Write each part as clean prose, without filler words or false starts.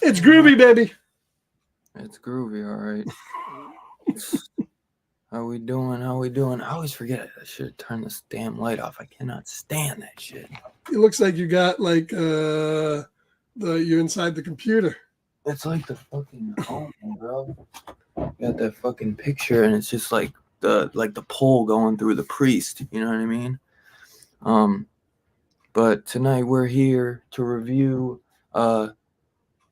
It's groovy, baby. It's groovy, all right. How we doing? How we doing? I always forget. I should turn this damn light off. I cannot stand that shit. It looks like you got like you're inside the computer. It's like the fucking home, bro. Got that fucking picture, and it's just like the pole going through the priest. You know what I mean? But tonight we're here to review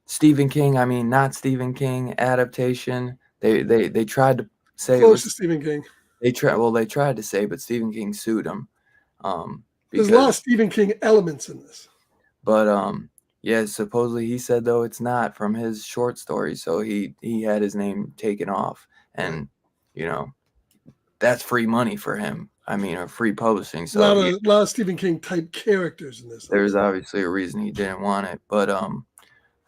Stephen King. I mean, not Stephen King adaptation. They tried to say Close to Stephen King. They tried to say, but Stephen King sued him. There's a lot of Stephen King elements in this. But yeah, supposedly he said though it's not from his short story, so he had his name taken off, and you know that's free money for him. I mean, or free publishing. So a lot of Stephen King type characters in this. There's obviously a reason he didn't want it, but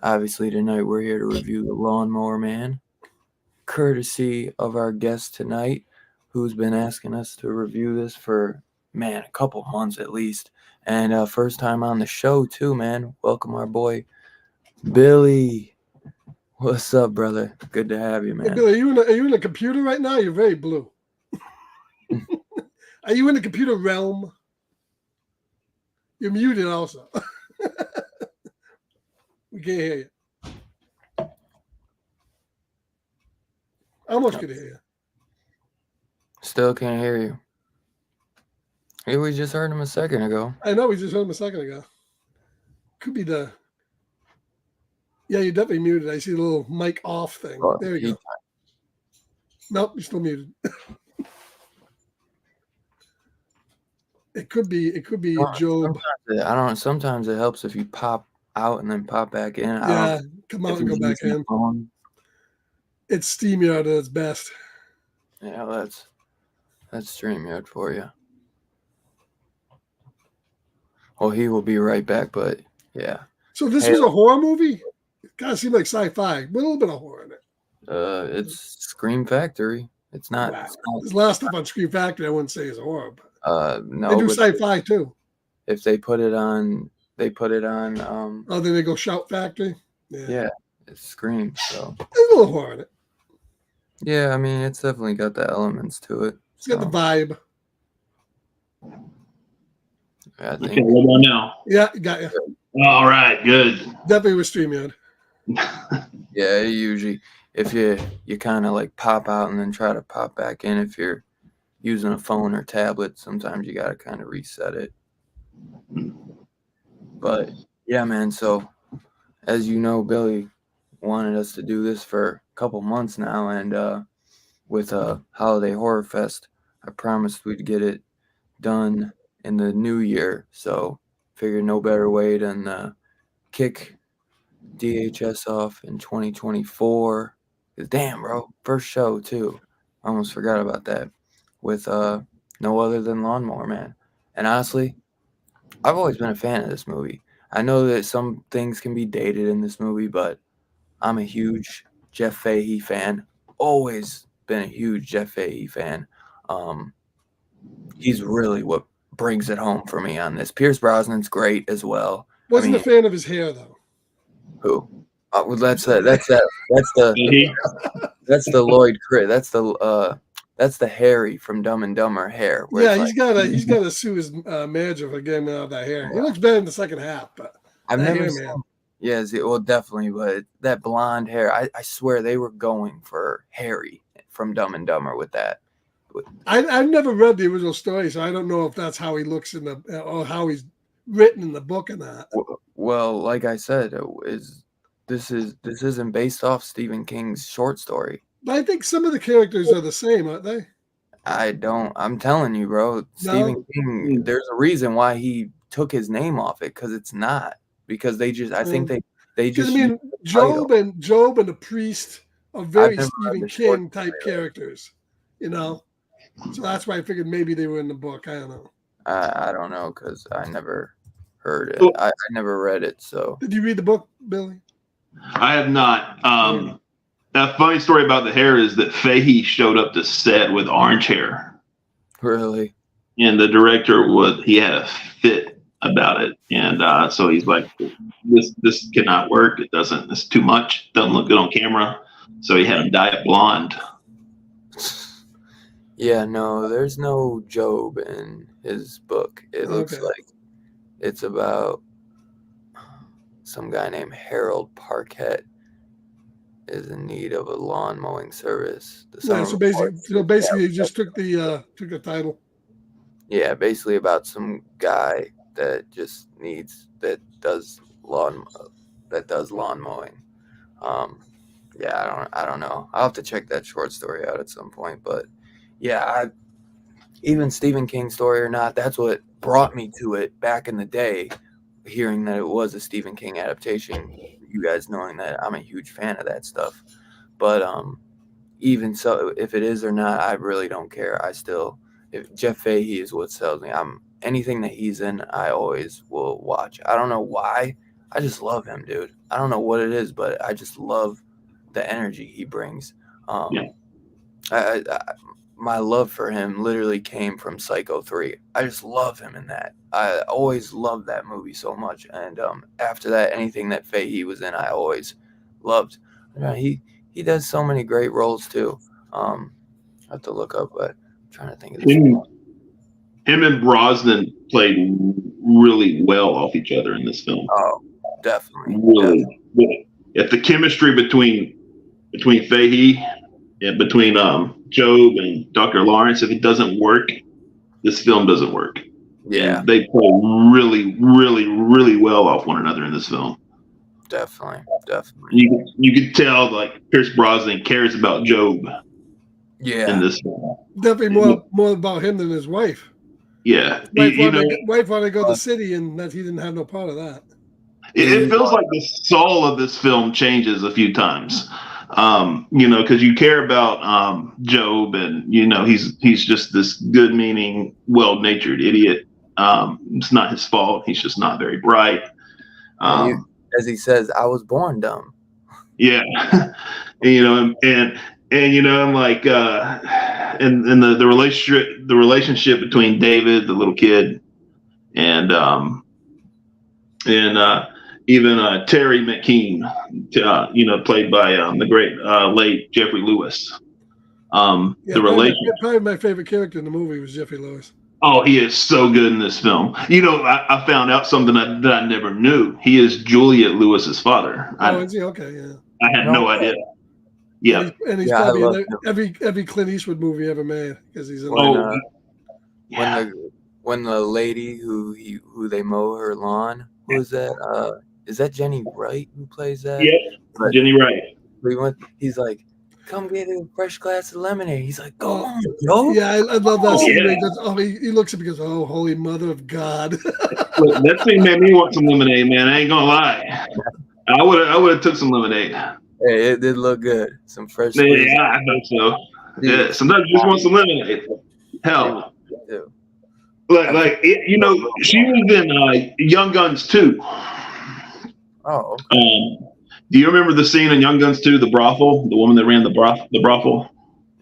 obviously tonight we're here to review The Lawnmower Man, courtesy of our guest tonight, who's been asking us to review this for, man, a couple months at least. And first time on the show too, man. Welcome our boy, Billy. What's up, brother? Good to have you, man. Hey, Billy, are you in a computer right now? You're very blue. Are you in the computer realm? You're muted also. We can't hear you. I almost could hear you. Still can't hear you. Hey, we just heard him a second ago. I know, we just heard him a second ago. Could be the... Yeah, you're definitely muted. I see the little mic off thing. Oh, there you go. Nope, you're still muted. It could be Job. Sometimes it helps if you pop out and then pop back in. Yeah, come out and go back in. It's StreamYard at its best. Yeah, that's StreamYard for you. Well, he will be right back, but yeah. So this was a horror movie? It kind of seemed like sci-fi, with a little bit of horror in it. It's Scream Factory. It's not. Wow. There's a lot of stuff on Scream Factory I wouldn't say is horror, but no. They do sci-fi too. If they put it on. Oh, then they go Shout Factory. Yeah, it's Scream. So there's a little horror in it. Yeah, I mean it's definitely got the elements to it. It's got the vibe. Yeah, okay, what about now? Yeah, got you. All right, good. Definitely with StreamYard. Yeah, usually if you kind of like pop out and then try to pop back in. If you're using a phone or tablet, sometimes you got to kind of reset it. But yeah, man. So as you know, Billy wanted us to do this for a couple months now, and with Holiday Horror Fest, I promised we'd get it done in the new year. So figured no better way than kick DHS off in 2024. Damn, bro, first show too. I almost forgot about that. With no other than Lawnmower Man. And honestly, I've always been a fan of this movie. I know that some things can be dated in this movie, but I'm a huge Jeff Fahey fan. Always been a huge Jeff Fahey fan. He's really what brings it home for me on this. Pierce Brosnan's great as well. Wasn't a fan of his hair though. Who? Well, that's the Lloyd Crit. That's the Harry from Dumb and Dumber hair. Yeah, he's got to sue his manager for getting out of that hair. He looks better in the second half, but I've never seen. Yes, well, definitely, but that blonde hair, I swear they were going for Harry from Dumb and Dumber with that. I've never read the original story, so I don't know if that's how he looks or how he's written in the book or not. Well, like I said, this isn't based off Stephen King's short story. But I think some of the characters are the same, aren't they? I'm telling you, bro. Stephen King, there's a reason why he took his name off it, because it's not. Because I think they just. I mean, Job and the priest are very Stephen King type characters, you know. So that's why I figured maybe they were in the book. I don't know. I don't know, because I never heard it. I never read it. So. Did you read the book, Billy? I have not. A funny story about the hair is that Fahey showed up to set with orange hair. Really? And the director he had a fit about it, and so he's like, "This cannot work. It's too much. Doesn't look good on camera." So he had him dye it blonde. Yeah, no, there's no Job in his book. It looks like it's about some guy named Harold Parkett is in need of a lawn mowing service. So basically, he just took the title. Yeah, basically about some guy that just does lawn mowing. Yeah, I don't know. I'll have to check that short story out at some point. But yeah, even Stephen King story or not, that's what brought me to it back in the day. Hearing that it was a Stephen King adaptation, you guys knowing that I'm a huge fan of that stuff. But even so, if it is or not, I really don't care. If Jeff Fahey is what sells me. Anything that he's in, I always will watch. I don't know why. I just love him, dude. I don't know what it is, but I just love the energy he brings. My love for him literally came from Psycho 3. I just love him in that. I always loved that movie so much. And after that, anything that Fahey was in, I always loved. He does so many great roles too. I have to look up, but I'm trying to think of this. Him and Brosnan played really well off each other in this film. Oh, definitely. Really good. If the chemistry between Fahey and between Job and Dr. Lawrence, if it doesn't work, this film doesn't work. Yeah. And they play really, really, really well off one another in this film. Definitely. You could tell like Pierce Brosnan cares about Job. Yeah. In this film. Definitely more about him than his wife. Yeah. Wife wanted to go to the city, and that he didn't have no part of that. It feels like the soul of this film changes a few times. Because you care about Job, and he's just this good-meaning, well-natured idiot. It's not his fault. He's just not very bright. As he says, I was born dumb. Yeah, I'm like, and the relationship between David, the little kid, and even Terry McKean, played by the great late Jeffrey Lewis. Probably my favorite character in the movie was Jeffrey Lewis. Oh, he is so good in this film. I found out something that I never knew. He is Juliet Lewis's father. Is he? Okay, yeah. I had no idea. Yeah, and he's probably in every Clint Eastwood movie ever made, because he's in. When the lady who they mow her lawn, who is that? is that Jenny Wright who plays that? Yeah, but Jenny Wright. He's like, come get a fresh glass of lemonade. He's like, go on, yo. Yeah, I love that scene. He looks at me and goes, oh, holy mother of God. Look, that scene made me want some lemonade, man. I ain't gonna lie. I would have took some lemonade. Hey, it did look good. Some fresh. Yeah, I think so. Yeah, sometimes you just want some lemonade. Hell. She was in Young Guns 2. Oh. Do you remember the scene in Young Guns 2, the brothel, the woman that ran the brothel?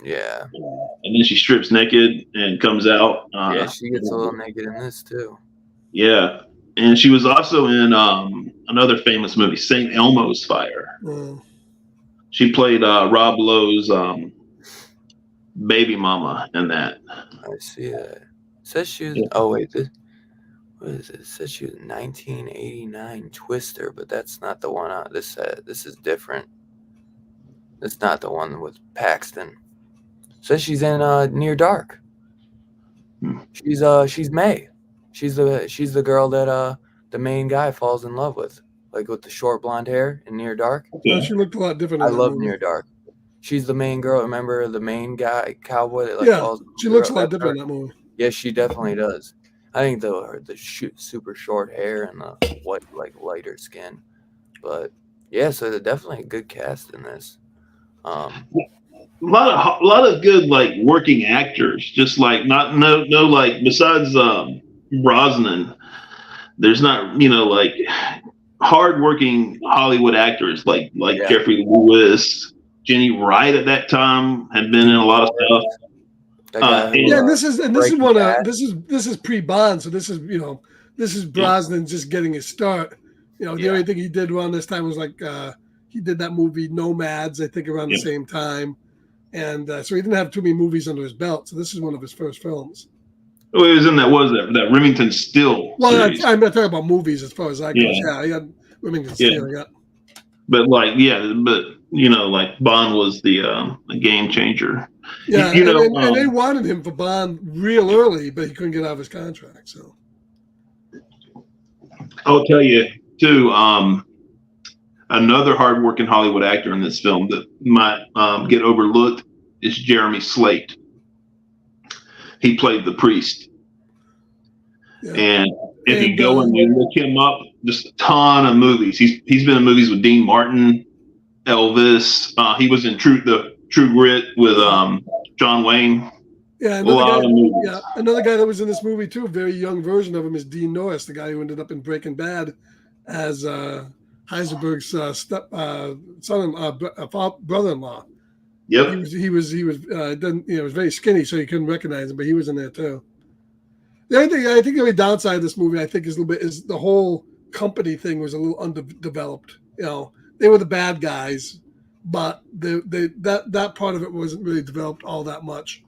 Yeah. And then she strips naked and comes out. Yeah, she gets a little naked in this too. Yeah, and she was also in another famous movie, St. Elmo's Fire. Mm. She played Rob Lowe's baby mama in that. I see that. It says she was. Yeah. Oh wait, what is it? It says she was 1989 Twister, but that's not the one on this set. This is different. It's not the one with Paxton. It says she's in Near Dark. She's May. She's the girl that the main guy falls in love with, like with the short blonde hair in Near Dark. Yeah, she looked a lot different. I love Near Dark. She's the main girl. Remember the main guy, cowboy that like falls. She looks a lot different in that movie. Yeah, she definitely does. I think the super short hair and the white, like lighter skin, but yeah, so they're definitely a good cast in this. A lot of good like working actors, just like no like besides Brosnan, there's not like hardworking Hollywood actors like Jeffrey Lewis, Jenny Wright at that time had been in a lot of stuff. And this is pre-Bond, so this is Brosnan just getting his start. The only thing he did around this time was like he did that movie Nomads, I think, around the same time, and so he didn't have too many movies under his belt. So this is one of his first films. Oh, it was in that Remington Steele. Well, I'm not talking about movies as far as I go. Yeah, I got Remington Steele. Yeah. But like Bond was the game changer. Yeah, and they wanted him for Bond real early, but he couldn't get out of his contract. So I'll tell you too. Another hardworking Hollywood actor in this film that might get overlooked is Jeremy Slate. He played the priest, and if you go and you look him up, just a ton of movies. He's been in movies with Dean Martin, Elvis. He was in True Grit with John Wayne. Yeah, another guy that was in this movie too. A very young version of him is Dean Norris, the guy who ended up in Breaking Bad as Heisenberg's brother-in-law. Yep. He was was very skinny, so you couldn't recognize him, but he was in there too. The only thing I think the only downside of this movie, I think, is the whole company thing was a little underdeveloped. They were the bad guys, but that part of it wasn't really developed all that much.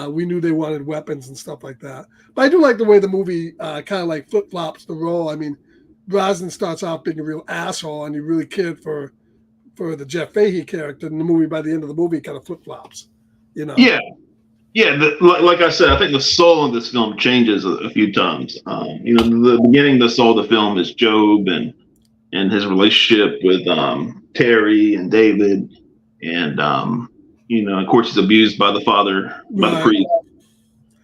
We knew they wanted weapons and stuff like that, but I do like the way the movie kind of like flip flops the role. I mean, Brosnan starts out being a real asshole, and you really cared for the Jeff Fahey character. In the movie, by the end of the movie, kind of flip flops. Yeah. Like I said, I think the soul of this film changes a few times. The beginning, the soul of the film is Job and his relationship with Terry and David, and of course he's abused by the father, by the priest,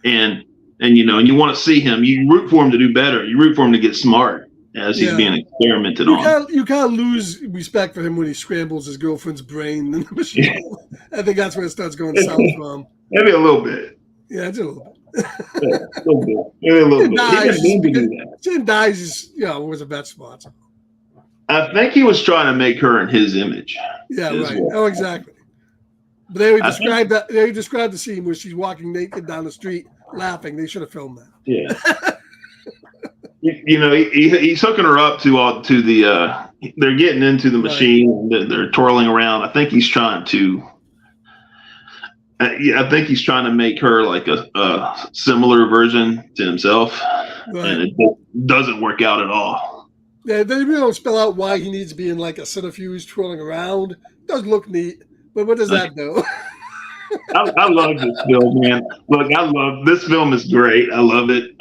and you want to see him. You root for him to do better. You root for him to get smart as he's being experimented on. You kind of lose respect for him when he scrambles his girlfriend's brain in the machine. I think that's where it starts going south from. Maybe a little bit. Yeah, just a little bit. A little bit. Maybe a little bit. He didn't mean to do that. Jen dies, was a vet spot. I think he was trying to make her in his image. Yeah, right. Well. Oh, exactly. But they described that. They described the scene where she's walking naked down the street, laughing. They should have filmed that. Yeah. He's hooking her up to the. They're getting into the machine. Right. They're twirling around. I think he's trying to. I think he's trying to make her like a similar version to himself, and it doesn't work out at all. Yeah, they really don't spell out why he needs to be in like a centrifuge twirling around. It does look neat, but what does that do? I love this film, man. Look, this film is great. I love it.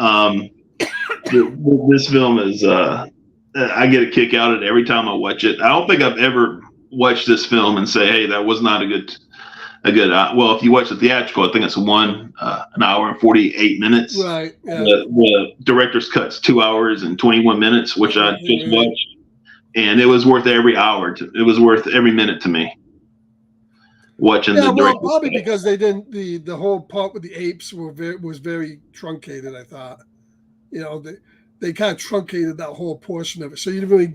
This film is I get a kick out of it every time I watch it. I don't think I've ever watched this film and say, "Hey, that was not a good." Well, if you watch the theatrical, I think it's an hour and 48 minutes. Right. Yeah. The director's cut's 2 hours and 21 minutes, which I just watched, and it was worth every hour. It was worth every minute to me. Watching the director's probably cut. because they didn't the whole part with the apes was very truncated. I thought, they kind of truncated that whole portion of it, so you didn't really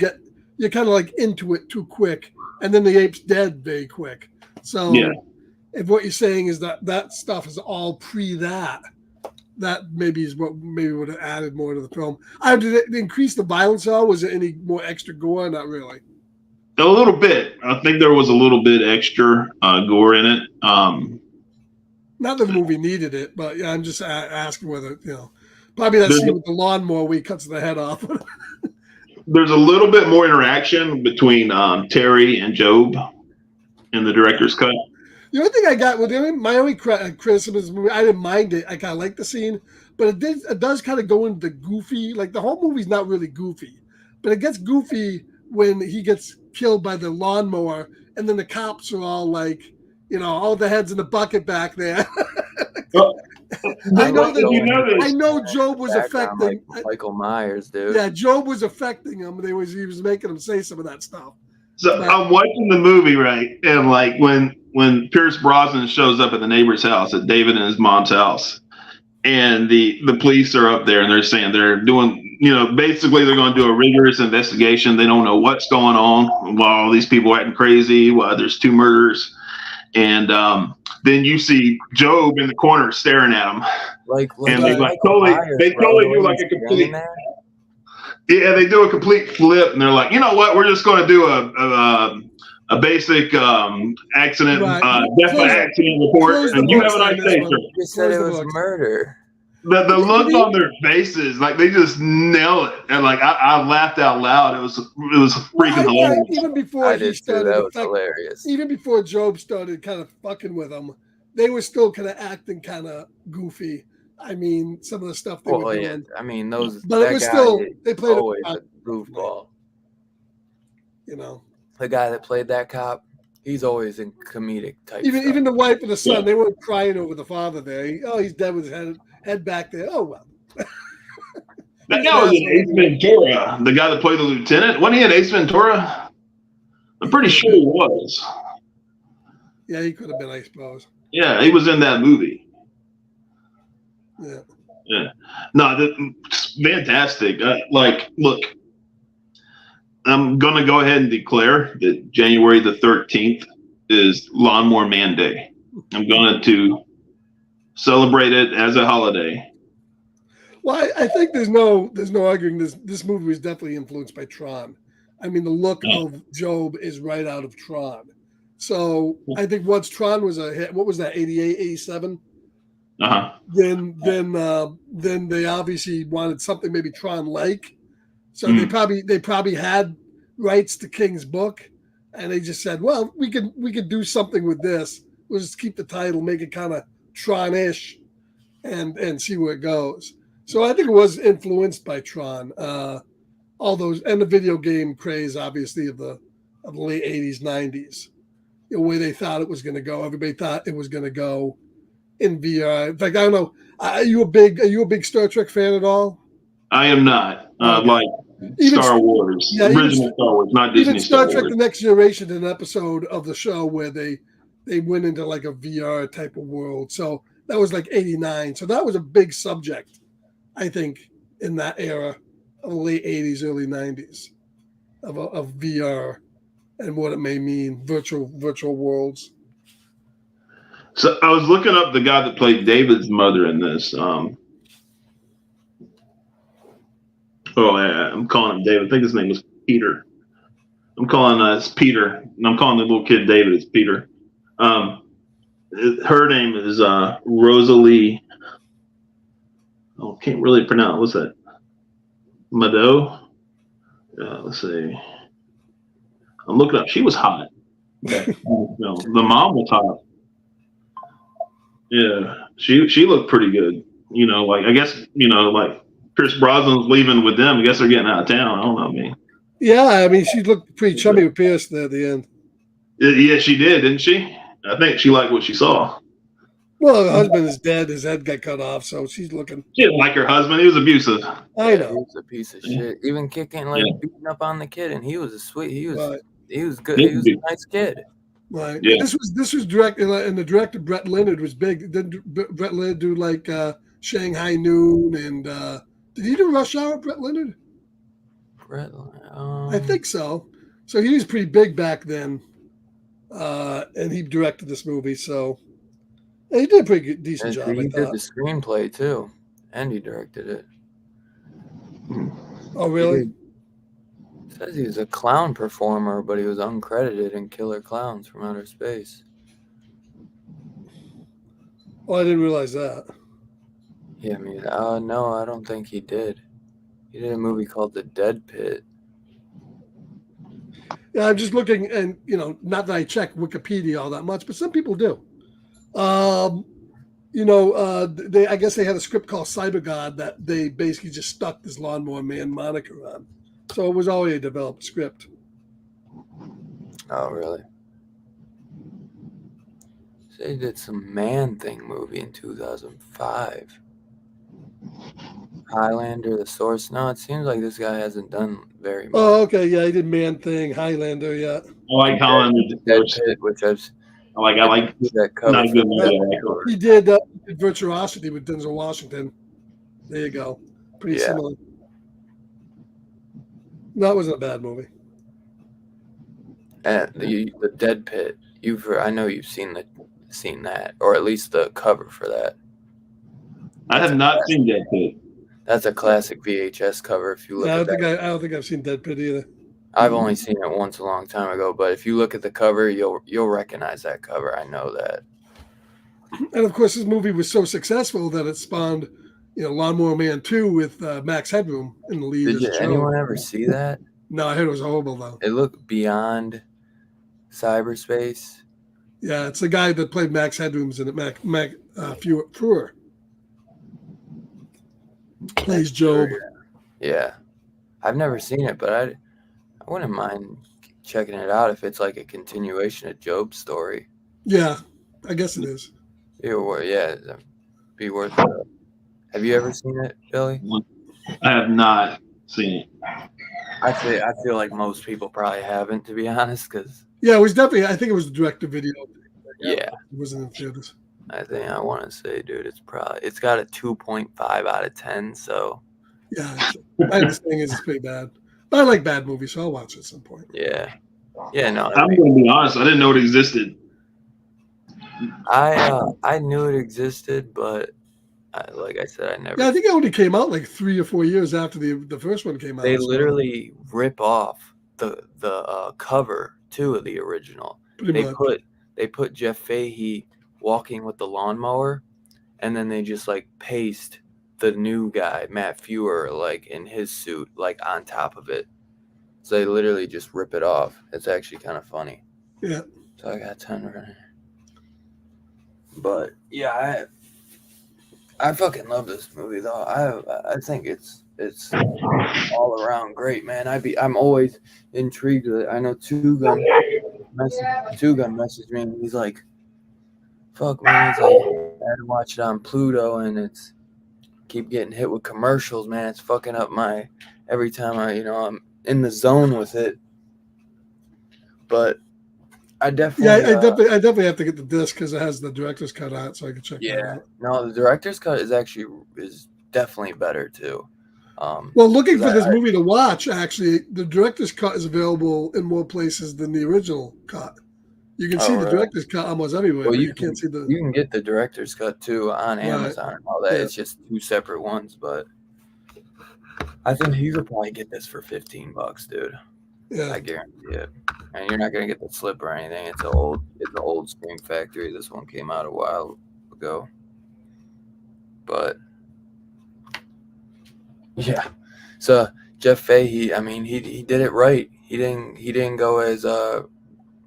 you're kind of like into it too quick, and then the apes dead very quick. So Yeah. if what you're saying is that stuff is all that maybe is what maybe would have added more to the film. Did it increase the violence at all? Was there any more extra gore? Not really. A little bit. I think there was a little bit extra gore in it. Not that the movie needed it, but yeah, I'm just asking whether probably that scene with the lawnmower where he cuts the head off. There's a little bit more interaction between Terry and Job in the director's cut. The only thing I got with my only criticism of this movie, I didn't mind it. I kind of like the scene, but it does kind of go into the goofy. Like the whole movie's not really goofy, but it gets goofy when he gets killed by the lawnmower, and then the cops are all like, all the heads in the bucket back there. I know Job was affecting like Michael Myers, dude. Yeah, Job was affecting him. He was making him say some of that stuff. So I'm watching the movie, right, and like when Pierce Brosnan shows up at the neighbor's house, at David and his mom's house, and the police are up there and they're saying they're doing, basically they're going to do a rigorous investigation. They don't know what's going on, while all these people are acting crazy, while there's 2 murders, and then you see Job in the corner staring at him, and they totally do like a complete. Yeah, they do a complete flip, and they're like, you know what? We're just going to do a basic accident, death by accident report, and you have a nice day, sir. You said it was murder. The look on their faces, like they just nail it, and like I laughed out loud. It was freaking hilarious. Even before he started, that was hilarious. Even before Job started kind of fucking with them, they were still kind of acting kind of goofy. I mean, some of the stuff they were doing. I mean, those. But it was still they played always a goofball. The guy that played that cop, he's always in comedic type. Even the wife and the son, they weren't crying over the father there. He's dead with his head back there. Oh well. That guy was in Ace Ventura. The guy that played the lieutenant, wasn't he in Ace Ventura? I'm pretty sure he was. Yeah, he could have been, I suppose. Yeah, he was in that movie. Yeah. No, that's fantastic. Look, I'm going to go ahead and declare that January the 13th is Lawnmower Man Day. I'm going to celebrate it as a holiday. Well, I think there's no arguing this movie was definitely influenced by Tron. I mean, the look of Job is right out of Tron. So I think once Tron was a hit, what was that, 88, 87? Then they obviously wanted something maybe Tron-like. So they probably had rights to King's book, and they just said, well, we could do something with this. We'll just keep the title, make it kind of Tron-ish, and see where it goes. So I think it was influenced by Tron. All those, and the video game craze, obviously, of the late 80s, 90s. The way they thought it was going to go. Everybody thought it was going to go in VR. In fact, I don't know. Are you a big Star Trek fan at all? I am not. Like even Star Wars, original Star Wars, not Disney. Even Star Trek: The Next Generation did an episode of the show where they went into like a VR type of world. So that was like 89. So that was a big subject, I think, in that era of the late 80s, early 90s of VR and what it may mean, virtual worlds. So I was looking up the guy that played David's mother in this. I'm calling him David. I think his name was Peter. I'm calling it's Peter. And I'm calling the little kid David. It's Peter. Her name is Rosalie. Oh, can't really pronounce. What's that? Mado. Let's see. I'm looking up. She was hot. No, the mom was hot. Yeah, she looked pretty good. Like I guess like Pierce Brosnan's leaving with them. I guess they're getting out of town. I don't know, man. Yeah, I mean, she looked pretty chummy with Pierce there at the end. Yeah, she did, didn't she? I think she liked what she saw. Well, her husband is dead. His head got cut off, so she's looking. She didn't like her husband. He was abusive. I He know. was a piece of shit. Even kicking, like beating up on the kid, and he was a sweet. He was good. He was a nice kid. Right. Yeah. This was directed, and the director Brett Leonard was big. Didn't Brett Leonard do like Shanghai Noon and did he do Rush Hour? Brett Leonard? I think so. So he was pretty big back then, and he directed this movie. So he did a pretty good, decent job. He did the screenplay too, and he directed it. Oh, really? It says he was a clown performer, but he was uncredited in Killer Clowns from Outer Space. Oh, I didn't realize that. Yeah, I mean, no, I don't think he did. He did a movie called The Dead Pit. Yeah, I'm just looking, and not that I check Wikipedia all that much, but some people do. I guess they had a script called Cyber God that they basically just stuck this Lawnmower Man moniker on. So it was already a developed script. Oh, really? So he did some Man-Thing movie in 2005. Highlander, The Source. No, it seems like this guy hasn't done very much. Oh, okay. Yeah, he did Man-Thing, Highlander, yeah. I like Highlander. Dead Pit, which I like that cover. not a good movie. He did Virtuosity with Denzel Washington. There you go. Pretty similar. That wasn't a bad movie. And the Dead Pit. I know you've seen that, or at least the cover for that. I have not seen Dead Pit. That's a classic VHS cover. If you look, I don't think I've seen Dead Pit either. I've only seen it once a long time ago, but if you look at the cover, you'll recognize that cover. I know that. And of course, this movie was so successful that it spawned, Lawnmower Man 2 with Max Headroom in the lead. Did anyone ever see that? No, I heard it was horrible though. It looked beyond cyberspace. Yeah, it's the guy that played Max Headrooms in it. Mac Fuhrer plays Job. Yeah, I've never seen it, but I wouldn't mind checking it out if it's like a continuation of Job's story. Yeah, I guess it is. Yeah, be worth it. Have you ever seen it, Billy? I have not seen it. I feel like most people probably haven't, to be honest, because it was definitely. I think it was the direct-to-video. Yeah, it wasn't in theaters. I want to say, dude, it's got a 2.5 out of 10. So yeah, my understanding is it's pretty bad. But I like bad movies, so I'll watch it at some point. Yeah. No. I'm going to be honest. I didn't know it existed. I knew it existed, but like I said, I never. Yeah, I think it only came out like 3 or 4 years after the first one came out. They literally rip off the cover too of the original. They put Jeff Fahey walking with the lawnmower, and then they just like paste the new guy, Matt Fuhrer, like in his suit, like on top of it. So they literally just rip it off. It's actually kind of funny. Yeah. So I got 10 right here. But yeah, I fucking love this movie though. I think it's all around great, man. I'm always intrigued with it. I know Two Gun messaged me and he's like, fuck man, he's like, I had to watch it on Pluto and it's keep getting hit with commercials, man. It's fucking up every time I'm in the zone with it. But I definitely I definitely have to get the disc because it has the director's cut on it, so I can check that out. No, the director's cut is definitely better too. Well, looking for this movie to watch, actually, the director's cut is available in more places than the original cut. You can see the director's cut almost everywhere. Well, but you can't see the. You can get the director's cut too on Amazon and all that. Yeah. It's just 2 separate ones, but I think you could probably get this for $15, dude. Yeah, I guarantee it. And you're not gonna get the slip or anything. It's an old Scream Factory. This one came out a while ago. But yeah. So Jeff Fahey, I mean, he did it right. He didn't go as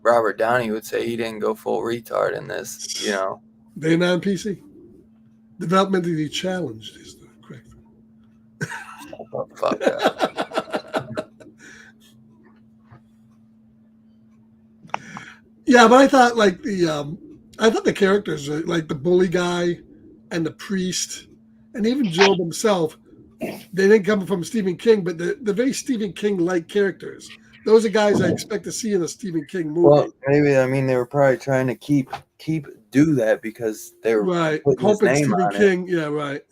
Robert Downey would say, he didn't go full retard in this, They're not on PC. Developmentally challenged is the correct. Fuck that. Yeah, but I thought the characters, like the bully guy and the priest, and even Job himself, they didn't come from Stephen King, but the very Stephen King-like characters. Those are guys I expect to see in a Stephen King movie. Well, maybe they were probably trying to keep do that because they were putting his hoping name Stephen on King. Yeah, right.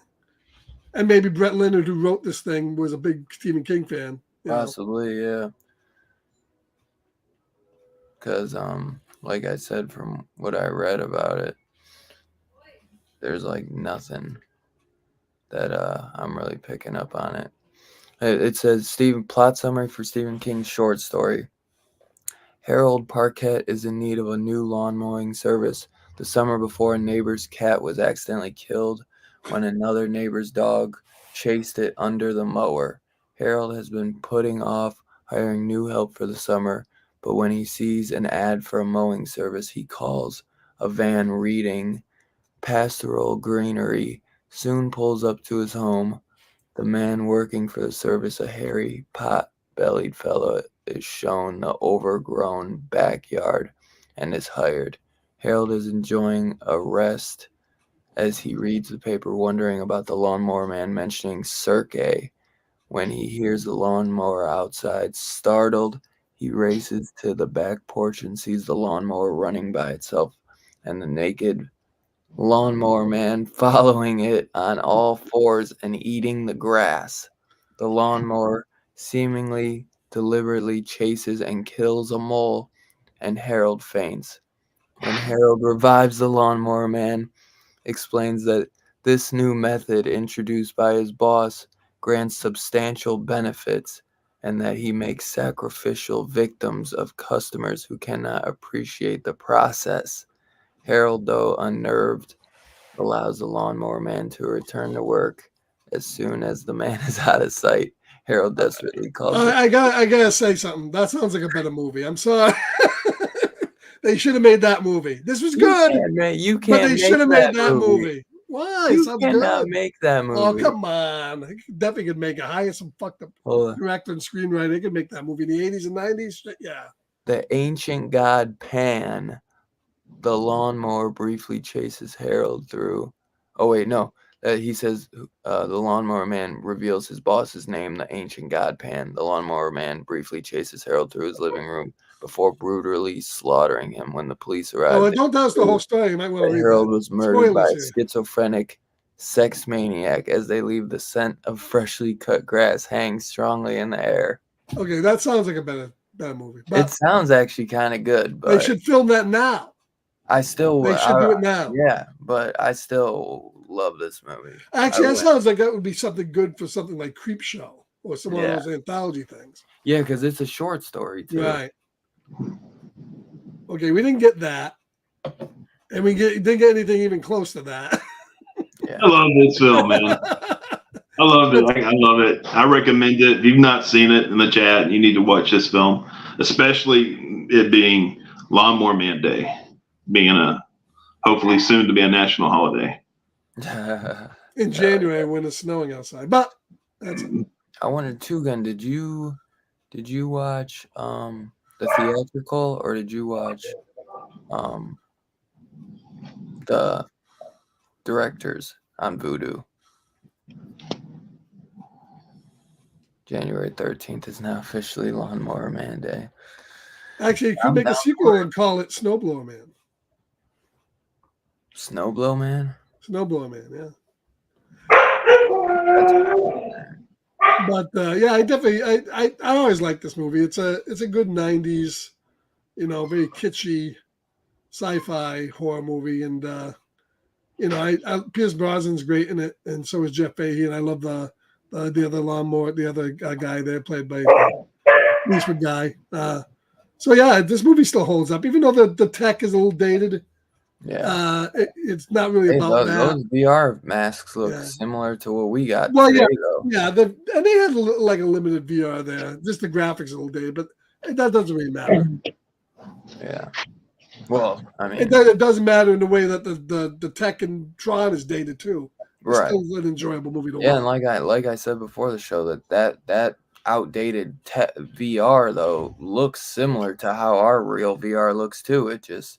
And maybe Brett Leonard, who wrote this thing, was a big Stephen King fan. Possibly, yeah. Because, like I said, from what I read about it, there's like nothing that I'm really picking up on it. It says plot summary for Stephen King's short story. Harold Parkett is in need of a new lawn mowing service. The summer before, a neighbor's cat was accidentally killed when another neighbor's dog chased it under the mower. Harold has been putting off hiring new help for the summer, but when he sees an ad for a mowing service, he calls. A van reading Pastoral Greenery soon pulls up to his home. The man working for the service, a hairy, pot-bellied fellow, is shown the overgrown backyard and is hired. Harold is enjoying a rest as he reads the paper, wondering about the lawnmower man mentioning Cirque. When he hears the lawnmower outside, startled, he races to the back porch and sees the lawnmower running by itself and the naked lawnmower man following it on all fours and eating the grass. The lawnmower seemingly deliberately chases and kills a mole, and Harold faints. When Harold revives, the lawnmower man explains that this new method introduced by his boss grants substantial benefits and that he makes sacrificial victims of customers who cannot appreciate the process. Harold, though unnerved, allows the lawnmower man to return to work. As soon as the man is out of sight, Harold desperately calls. I gotta say something. That sounds like a better movie. I'm sorry. They should have made that movie. This was good. You can't. But they should have made that movie. Why? You sounds cannot good. make that movie. Oh, come on. Definitely could make it. Hire some fucked up director and screenwriter. They could make that movie in the 80s and 90s. Yeah. The ancient god Pan, the lawnmower, briefly chases Harold through. Oh, wait, no. He says the lawnmower man reveals his boss's name, the ancient god Pan. The lawnmower man briefly chases Harold through his living room before brutally slaughtering him. When the police arrive, well, don't tell us the whole story. You might want to read Harold that. was murdered by a schizophrenic sex maniac. As they leave, the scent of freshly cut grass hangs strongly in the air. Okay, that sounds like a better movie. But it sounds actually kind of good. But they should film that now. They should do it now. Yeah, but I still love this movie. Actually, that sounds like that would be something good for something like Creepshow or some of those anthology things. Yeah, because it's a short story too. Right. Okay, we didn't get that, and we didn't get anything even close to that. Yeah. I love this film, man. I love it. I love it. I recommend it. If you've not seen it in the chat, you need to watch this film, especially it being Lawnmower Man Day, being hopefully soon to be a national holiday. In January when it's snowing outside. But that's it. I wanted Two Gun. Did you watch the theatrical, or did you watch the directors on Vudu? January 13th is now officially Lawnmower Man Day. Actually, you could make a sequel and call it Snowblower Man. Snowblower Man? Snowblower Man, yeah. But yeah, I always like this movie. It's a good 90s, very kitschy sci-fi horror movie, and Pierce Brosnan's great in it, and so is Jeff Fahey, and I love the other lawnmower, the other guy there played by the Eastwood guy. So yeah, this movie still holds up, even though the tech is a little dated. Yeah, it's not really about that. Those VR masks look similar to what we got. Well, today, and they had like a limited VR there. Just the graphics a little dated, but that doesn't really matter. Yeah. Well, I mean, it doesn't matter in the way that the tech in Tron is dated too. It's right. still an enjoyable movie to watch. Yeah, and like I said before the show, that outdated VR though looks similar to how our real VR looks too. It's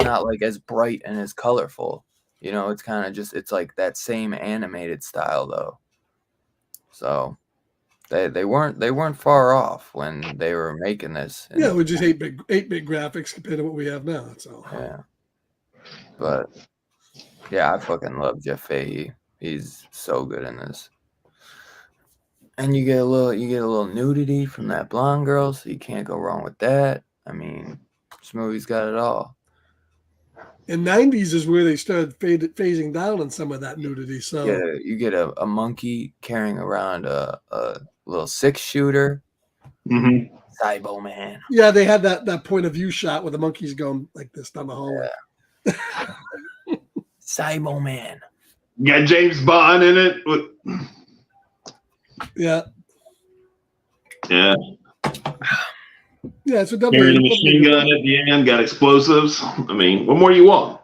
not like as bright and as colorful. It's kind of just it's like that same animated style though. So they weren't far off when they were making this. Yeah, we just 8-bit graphics compared to what we have now. So yeah, but yeah, I fucking love Jeff Fahey. He's so good in this. And you get a little nudity from that blonde girl, so you can't go wrong with that. I mean, this movie's got it all. in '90s is where they started phasing down on some of that nudity. So You get a monkey carrying around a little 6-shooter. Mm-hmm. Cybo Man. Yeah, they had that point of view shot where the monkey's going like this down the hallway. Yeah. Cybo Man. You got James Bond in it. Yeah. Yeah. Yeah, so Carrying definitely a machine gun at the end, got explosives. I mean, what more do you want?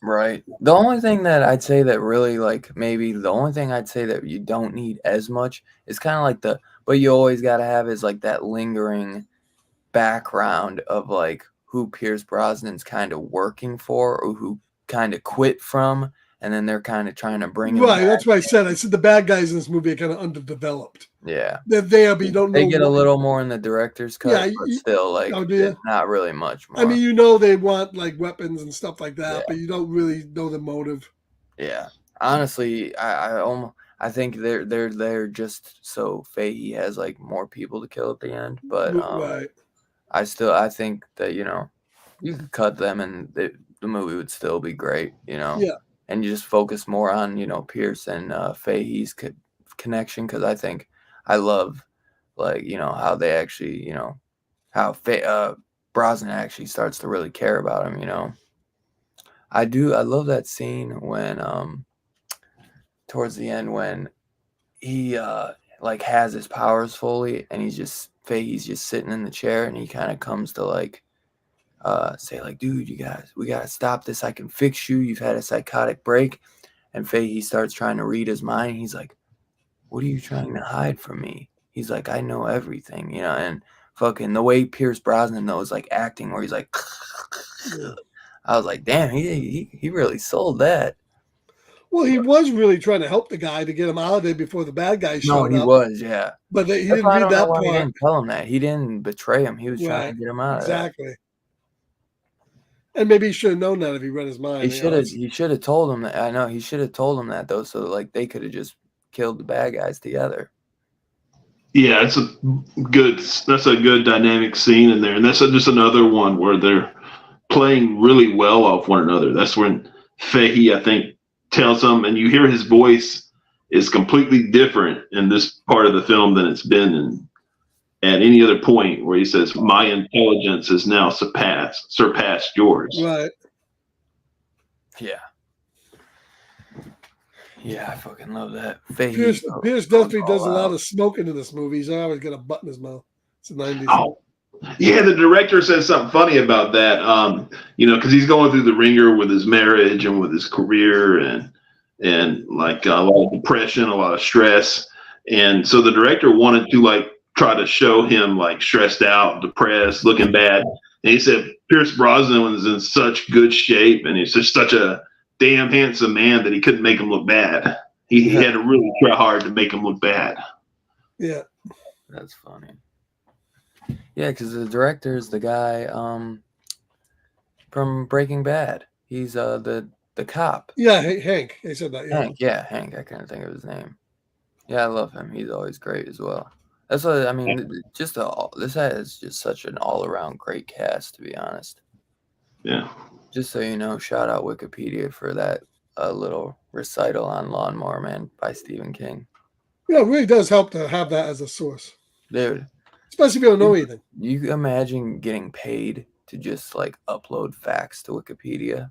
Right. The only thing that I'd say that really maybe the only thing I'd say that you don't need as much is kind of like but you always got to have is like that lingering background of like who Pierce Brosnan's kind of working for or who kind of quit from, and then they're kind of trying to bring him right. back. That's what I said. I said the bad guys in this movie are kind of underdeveloped. Yeah, they're there, but you don't know. They get a little more in the director's cut, Yeah, but still, not really much more. I mean, they want like weapons and stuff like that, but you don't really know the motive. Yeah, honestly, I think they're just so Fahey has like more people to kill at the end, but right. I think that you could cut them and the movie would still be great, Yeah. And you just focus more on Pierce and Fahey's connection, because I love how they actually how Brosnan actually starts to really care about him. I love that scene when towards the end when he has his powers fully and Fahey's just sitting in the chair and he kind of comes to say dude, we gotta stop this. I can fix you. You've had a psychotic break. And Fahey starts trying to read his mind. He's like, what are you trying to hide from me? He's like, I know everything, and fucking the way Pierce Brosnan knows acting where he's like, I was like, damn, he really sold that. Well, he was really trying to help the guy to get him out of there before the bad guy showed up. No, he was, yeah. But he didn't read that part. He didn't tell him that. He didn't betray him. He was trying to get him out of there. Exactly. And maybe he should have known that if he read his mind. He should have told him that. I know, he should have told him that, though, so they could have just killed the bad guys together. Yeah, that's a good dynamic scene in there. And that's just another one where they're playing really well off one another. That's when Fahey, I think, tells him, and you hear his voice is completely different in this part of the film than it's been at any other point, where he says, my intelligence is now surpassed yours. Right. Yeah. Yeah, I fucking love that. Pierce definitely does a lot of smoking in this movie. He's always got a butt in his mouth. It's the 90s. Oh, yeah, the director said something funny about that. Because he's going through the ringer with his marriage and with his career and a lot of depression, a lot of stress. And so the director wanted to try to show him stressed out, depressed, looking bad. And he said Pierce Brosnan was in such good shape and he's just such a damn handsome man that he couldn't make him look bad. He had to really try hard to make him look bad. Yeah. That's funny. Yeah, because the director is the guy from Breaking Bad. He's the cop. Yeah, Hank. He said that. Yeah. Hank. I can't think of his name. Yeah, I love him. He's always great as well. That's what I mean. This has just such an all-around great cast, to be honest. Yeah. Just so you know, shout out Wikipedia for that little recital on Lawnmower Man by Stephen King. Yeah, it really does help to have that as a source. Dude. Especially if you don't know anything. You imagine getting paid to just upload facts to Wikipedia?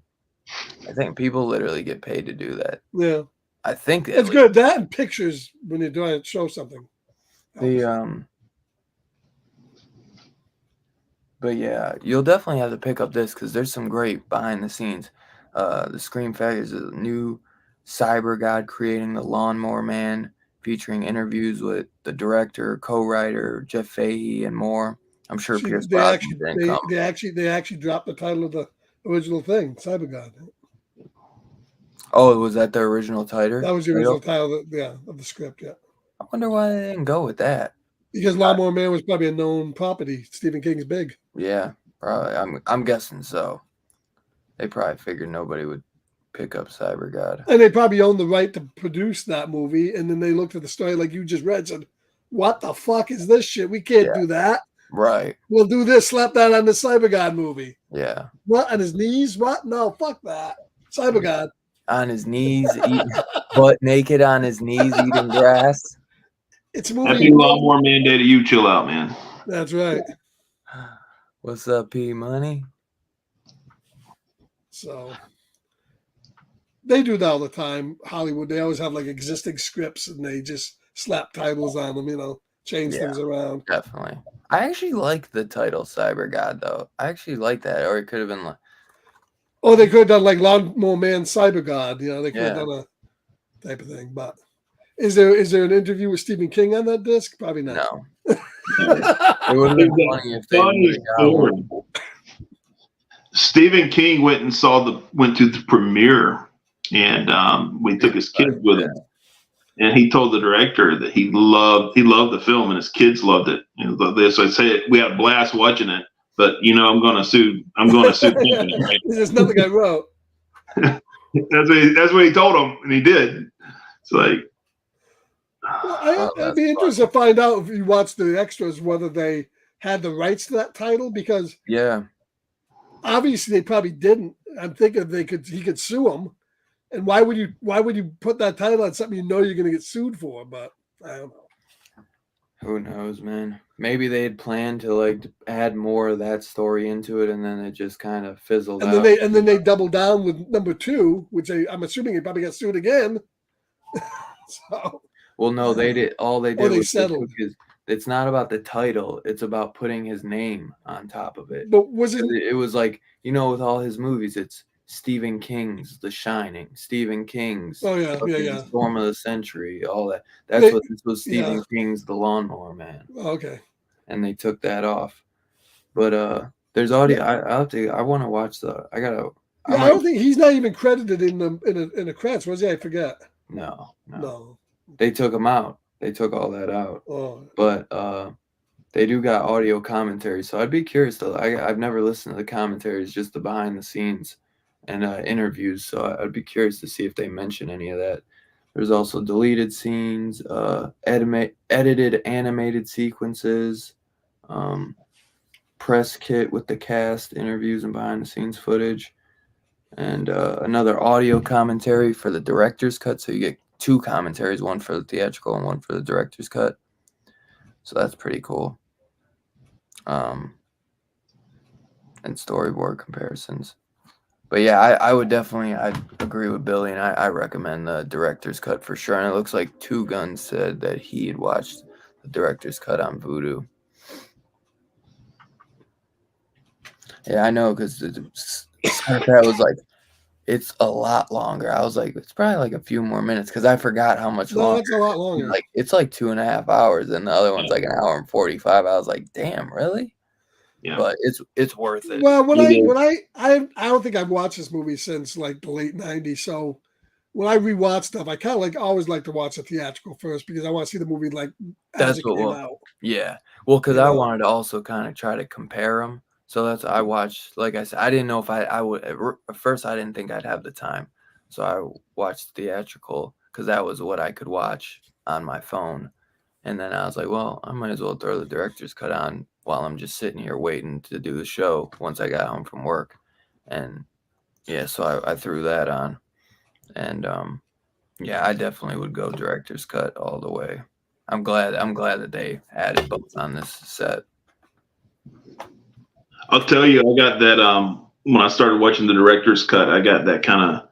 I think people literally get paid to do that. Yeah. I think it's good. That and pictures when you're trying to show something. But yeah, you'll definitely have to pick up this because there's some great behind the scenes. The Scream Factory is a new cyber god creating the Lawnmower Man. featuring interviews with the director, co-writer Jeff Fahey, and more. I'm sure See, Pierce they Brosnan didn't come. they actually dropped the title of the original thing, Cyber God. Oh, was that the original title? That was the original title, of the script. Yeah. I wonder why they didn't go with that. Because Lawnmower Man was probably a known property. Stephen King's big. Yeah, probably. I'm guessing so. They probably figured nobody would pick up Cyber God. And they probably owned the right to produce that movie. And then they looked at the story like you just read, said, what the fuck is this shit? We can't do that. Right. We'll do this, slap that on the Cyber God movie. Yeah. What, on his knees? What? No, fuck that. Cyber God. On his knees, butt naked on his knees, eating grass. It's a movie. Happy Lawnmower Man Day to you. Chill out, man. That's right. What's up, P Money? So they do that all the time. Hollywood, they always have like existing scripts and they just slap titles on them, change things around. Definitely. I actually like the title Cyber God, though. I actually like that. Or it could have been like. Oh, they could have done like Lawnmower Man Cyber God. They could have done a type of thing. But is there an interview with Stephen King on that disc? Probably not. No. It would have been funny if they Stephen King went to the premiere, and we took his kids with him. And he told the director that he loved the film, and his kids loved it. So I say we had a blast watching it. But I'm going to sue. There's nothing I wrote. That's what he told him, and he did. It's like. Well, I'd be interested to find out if you watch the extras whether they had the rights to that title, because obviously they probably didn't. I'm thinking he could sue them, and why would you put that title on something you're going to get sued for? But I don't know. Who knows, man? Maybe they had planned to add more of that story into it, and then it just kind of fizzled out. And then they doubled down with number 2, which I'm assuming he probably got sued again. So. Well, no, they did. All they did was settled. It's not about the title; it's about putting his name on top of it. But was it? It was like with all his movies, it's Stephen King's The Shining, Stephen King's Storm of the Century, all that. That's what this was. Stephen King's The Lawnmower Man. Okay. And they took that off, but there's audio. I want to watch the. I gotta. I don't think he's not even credited in the credits, was he? I forget. No. They took him out. They took all that out. Oh. But they do got audio commentary, so I'd be curious though. I've never listened to the commentaries, just the behind the scenes and interviews. So I'd be curious to see if they mention any of that. There's also deleted scenes, edited animated sequences, press kit with the cast, interviews and behind the scenes footage, and another audio commentary for the director's cut. So you get 2 commentaries, one for the theatrical and one for the director's cut. So that's pretty cool. And storyboard comparisons. But yeah, I would definitely, I agree with Billy, and I recommend the director's cut for sure. And it looks like Two Guns said that he had watched the director's cut on Vudu. Yeah, I know, because that was like, it's a lot longer. I was like, it's probably like a few more minutes, because I forgot how much longer. No, it's a lot longer. Like, it's like 2.5 hours, and the other one's like an hour and 45. I was like, damn, really? Yeah. But it's worth it. Well, I don't think I've watched this movie since like the late 90s. So when I rewatch stuff, I kind of always like to watch the theatrical first, because I want to see the movie as it came out. Yeah. Well, because I wanted to also kind of try to compare them. So that's I watched. Like I said, I didn't know if I would. At first, I didn't think I'd have the time, so I watched theatrical because that was what I could watch on my phone. And then I was like, well, I might as well throw the director's cut on while I'm just sitting here waiting to do the show once I got home from work. And yeah, so I threw that on. And yeah, I definitely would go director's cut all the way. I'm glad that they added both on this set. I'll tell you, I got that when I started watching the director's cut, I got that kind of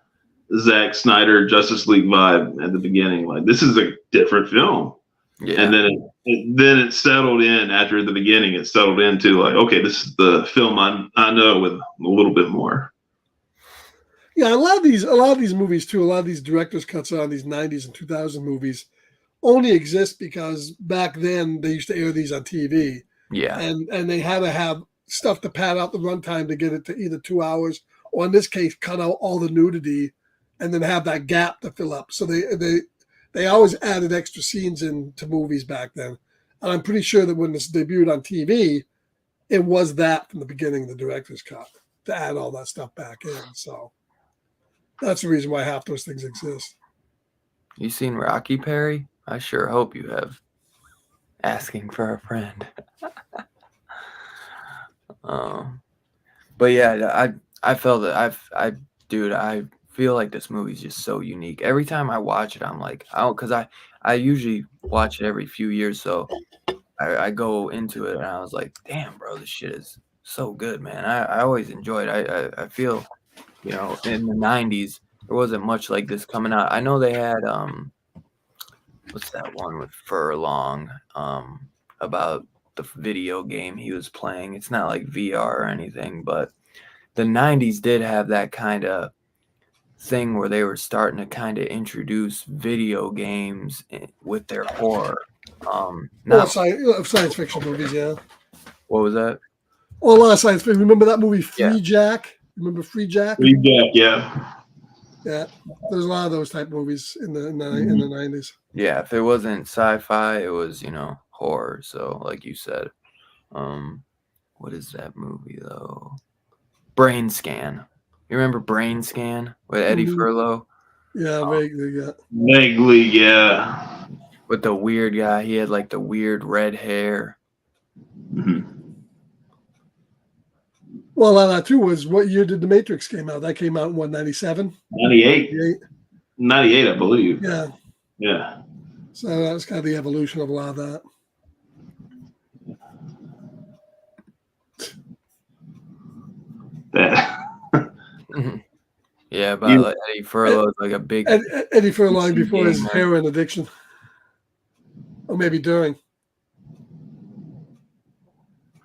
Zack Snyder Justice League vibe at the beginning. Like, this is a different film. Yeah. And then it settled in after the beginning. It settled into like, okay, this is the film I know with a little bit more. Yeah, a lot of these movies too. A lot of these director's cuts on these 90s and 2000 movies only exist because back then they used to air these on TV, Yeah. and they had to have stuff to pad out the runtime to get it to either 2 hours, or in this case, cut out all the nudity, and then have that gap to fill up. So they always added extra scenes into movies back then, and I'm pretty sure that when this debuted on TV, it was that from the beginning, the director's cut, to add all that stuff back in. So that's the reason why half those things exist. You seen Rocky, Perry? I sure hope you have. Asking for a friend. But yeah, I felt that I feel like this movie's just so unique. Every time I watch it, I'm like, because I usually watch it every few years, so I go into it and I was like, damn, bro, this shit is so good, man. I always enjoyed it. I feel, in the 90s, there wasn't much like this coming out. I know they had, what's that one with Furlong, about the video game he was playing. It's not like VR or anything, but the 90s did have that kind of thing where they were starting to kind of introduce video games with their horror. Science fiction movies, yeah. What was that? Well, a lot of science fiction. Remember that movie Free Yeah. Jack? Remember Free Jack? Free Jack, yeah. Yeah, there's a lot of those type movies in the 90s. Yeah, if it wasn't sci-fi, it was horror. So, like you said, what is that movie though? Brain Scan. You remember Brain Scan with Eddie Furlow? Yeah, vaguely, yeah. Vaguely, yeah. With the weird guy, he had like the weird red hair. Mm-hmm. Well, a lot of that too was what year did The Matrix came out? That came out in what, 97? 98. 98, I believe. Yeah. Yeah. So that was kind of the evolution of a lot of that. Yeah, but like Eddie Furlow is like a big Eddie Furlong before his gamer. heroin addiction, or maybe during.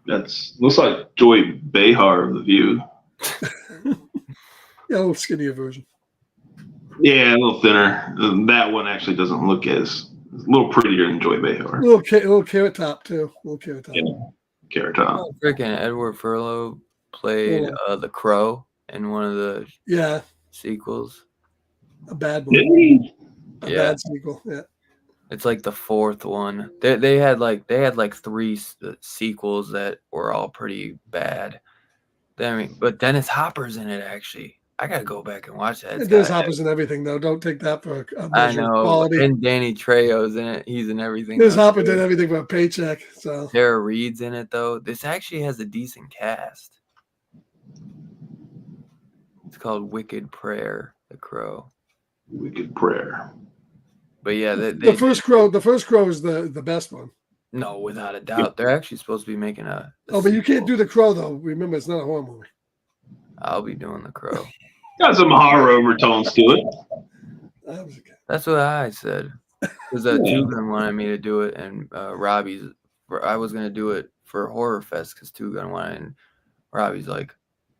Looks like Joy Behar of The View. Yeah, a little skinnier version. Yeah, a little thinner. That one actually doesn't look a little prettier than Joy Behar. A little carrot top too. A little carrot top. Yeah. Carrot Top. Freaking Edward Furlow played the Crow in one of the sequels. A bad one. A bad sequel. Yeah. It's like the fourth one. They had like 3 sequels that were all pretty bad. I mean, but Dennis Hopper's in it actually. I gotta go back and watch that. Dennis Hopper's in everything though. Don't take that for a measure of quality. And Danny Trejo's in it. He's in everything. Dennis Hopper did everything for a paycheck. So Tara Reid's in it though. This actually has a decent cast. It's called Wicked Prayer, The Crow. Wicked Prayer. But yeah, the first Crow is the best one. No, without a doubt. They're actually supposed to be making a but you can't do the Crow though. Remember, it's not a horror movie. I'll be doing the Crow. Got some horror overtones to it. That's what I said. Because Two-Gun wanted me to do it, and I was gonna do it for Horror Fest because Two-Gun wanted, and Robbie's like,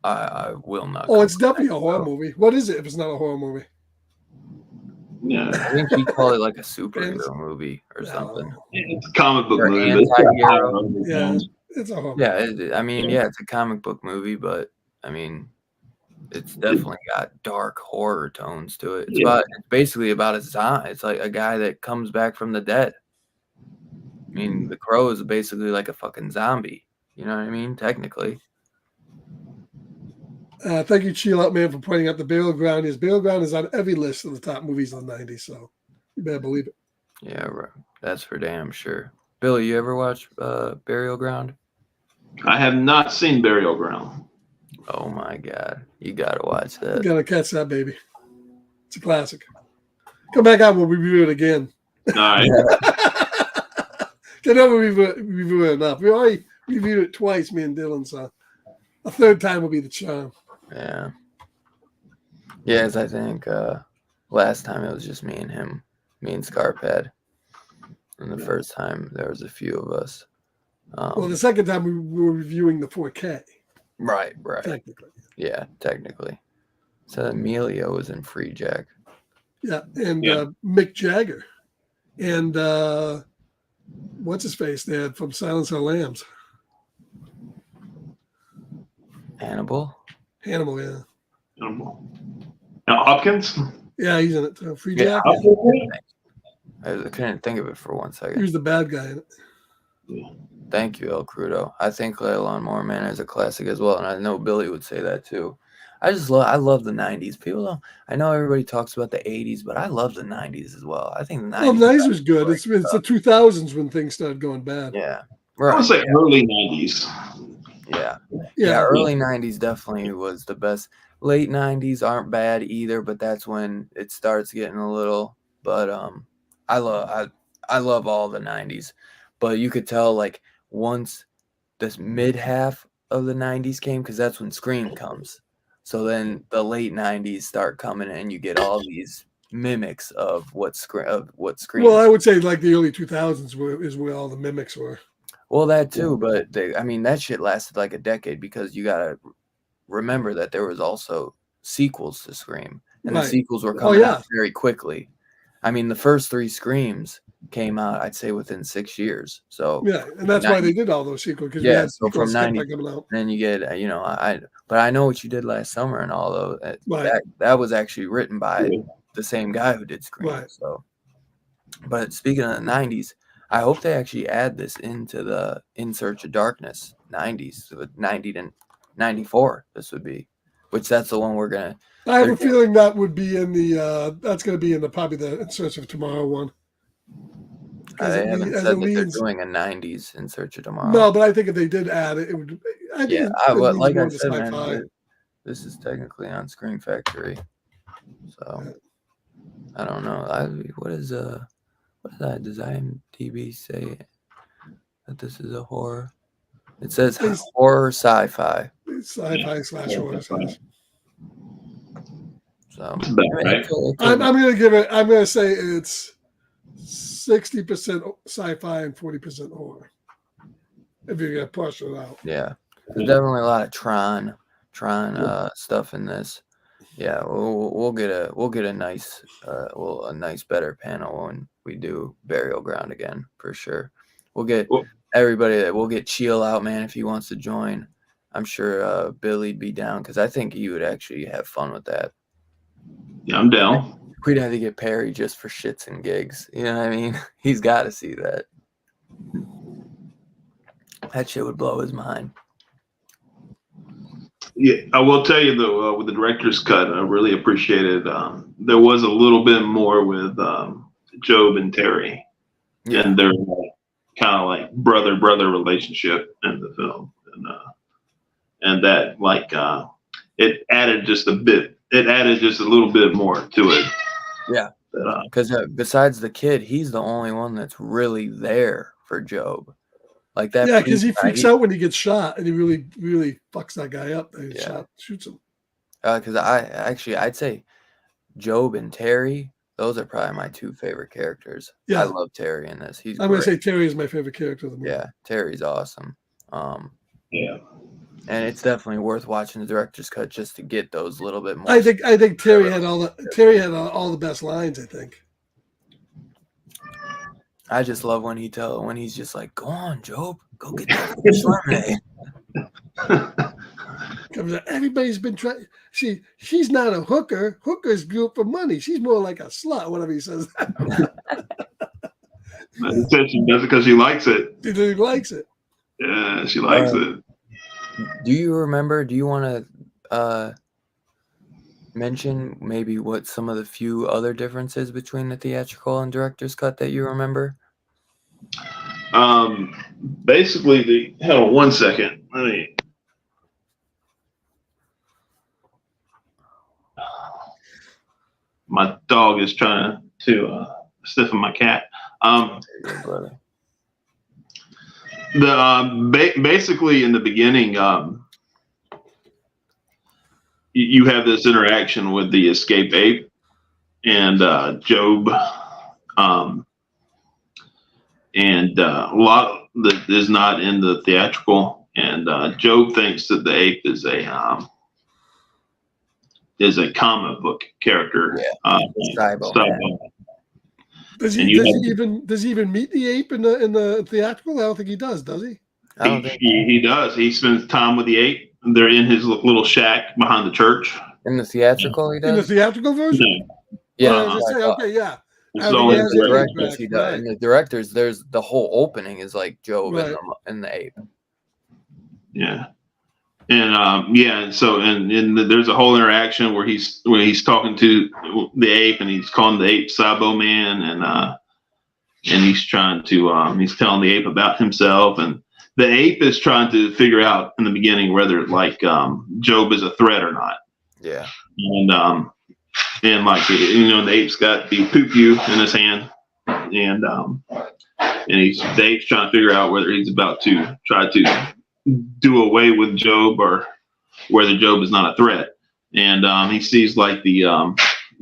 I will not. Oh, it's definitely a horror movie. What is it if it's not a horror movie? Yeah, I think he called it like a superhero movie or something. It's a comic book Or movie. anti-hero. Yeah, it's a horror movie. Yeah, it's a comic book movie, but I mean, it's definitely got dark horror tones to it. It's basically about a zombie. It's like a guy that comes back from the dead. I mean, the Crow is basically like a fucking zombie. You know what I mean? Technically. Thank you, Chill Out Man, for pointing out the Burial Ground. Burial Ground is on every list of the top movies of the 90s, so you better believe it. Yeah, that's for damn sure. Billy, you ever watch Burial Ground? I have not seen Burial Ground. Oh my god, you gotta watch that. You gotta catch that, baby. It's a classic. Come back out, we'll review it again. All right. Can never review it enough. We already reviewed it twice, me and Dylan, so a third time will be the charm. Yeah. Yes, I think last time it was just me and him, me and Scarpad. And the first time there was a few of us. Well, the second time we were reviewing the 4K. Right. Technically. Yeah, technically. So Emilio was in Free Jack. Yeah, and Mick Jagger. and what's his face there from Silence of the Lambs? Hannibal. Hannibal, yeah. Now, Hopkins. Yeah, he's in it too. Free Yeah, Jack. I couldn't think of it for 1 He second. was the bad guy in it. Thank you, El Crudo. I think Lawnmower Man is a classic as well, and I know Billy would say that too. I love the '90s. People don't. I know everybody talks about the '80s, but I love the '90s as well. I think the '90s. Well, the '90s was good. It's the 2000s when things started going bad. Yeah, I right. would say early 90s. Yeah. Early '90s definitely was the best. Late '90s aren't bad either, but that's when it starts getting a little. But I love all the '90s, but you could tell like once this mid half of the '90s came, because that's when Scream comes. So then the late '90s start coming, and you get all these mimics of what Scream. Well, I would say like the early 2000s is where all the mimics were. Well, that too, but that shit lasted like a decade, because you gotta remember that there was also sequels to Scream, and the sequels were coming out very quickly. I mean, the first 3 Screams came out, I'd say, within 6 years. So yeah, and that's why they did all those sequels, because so from '90, then you get but I Know What You Did Last Summer and all those. That was actually written by the same guy who did Scream. Right. So, but speaking of the '90s, I hope they actually add this into the In Search of Darkness '90s, so 90 to 94. This would be, which that's the one we're gonna. I have a feeling that would be in the. That's going to be in probably the In Search of Tomorrow one. They haven't said that they're doing a '90s In Search of Tomorrow. No, but I think if they did add it, it would. I think like I said, man, this is technically on Screen Factory, so I don't know. What does that? Does IMDb say that this is a horror? It says horror sci-fi. Sci-fi / horror. So I'm going to give it. I'm going to say it's 60% sci-fi and 40% horror. If you get partial out. Yeah, there's definitely a lot of Tron stuff in this. Yeah, we'll get a nice better panel when we do Burial Ground again, for sure. We'll get everybody. We'll get Cheel out, man, if he wants to join. I'm sure Billy'd be down, because I think he would actually have fun with that. Yeah, I'm down. We'd have to get Perry just for shits and gigs. You know what I mean? He's got to see that. That shit would blow his mind. Yeah, I will tell you though, with the director's cut, I really appreciated. There was a little bit more with Job and Terry, and their kind of like brother relationship in the film, and that it added just a bit. It added just a little bit more to it. Yeah, because besides the kid, he's the only one that's really there for Job. Like that. Yeah, because he freaks out when he gets shot, and he really, really fucks that guy up. And shoots him. Because I'd say Job and Terry, those are probably my 2 favorite characters. Yeah, I love Terry in this. I'm going to say Terry is my favorite character of the movie. Yeah, Terry's awesome. Yeah, and it's definitely worth watching the director's cut just to get those little bit more. I think Terry had all the best lines. I think. I just love when he's just like, "Go on, Job, go get that lemonade." Everybody's been trying. She's not a hooker. Hookers do it for money. She's more like a slut. Whatever he says. She said she does it because she likes it. She likes it. Yeah, she likes it. Do you remember? Do you want to mention maybe what some of the few other differences between the theatrical and director's cut that you remember? Basically, hold on 1 second. My dog is trying to stiffen my cat. Basically in the beginning, you have this interaction with the escape ape and Job, and a lot that is not in the theatrical. And Job thinks that the ape is a comic book character. Does And he you does he even meet the ape in the theatrical? I don't think he does he? I don't think he does. He spends time with the ape. They're in his little shack behind the church. in the theatrical he In the does. theatrical version? No, Yeah, I was gonna say, okay, yeah. it's I the think only he in has the the ape directors back, he does. right. In the directors, there's the whole opening is like Job Right. and the ape. Yeah. And there's a whole interaction where he's talking to the ape and he's calling the ape Sabo Man and he's trying to he's telling the ape about himself, and the ape is trying to figure out in the beginning whether Job is a threat or not. Yeah. And like the ape's got the poo-poo in his hand, and the ape's trying to figure out whether he's about to try to do away with Job or whether Job is not a threat. And he sees like the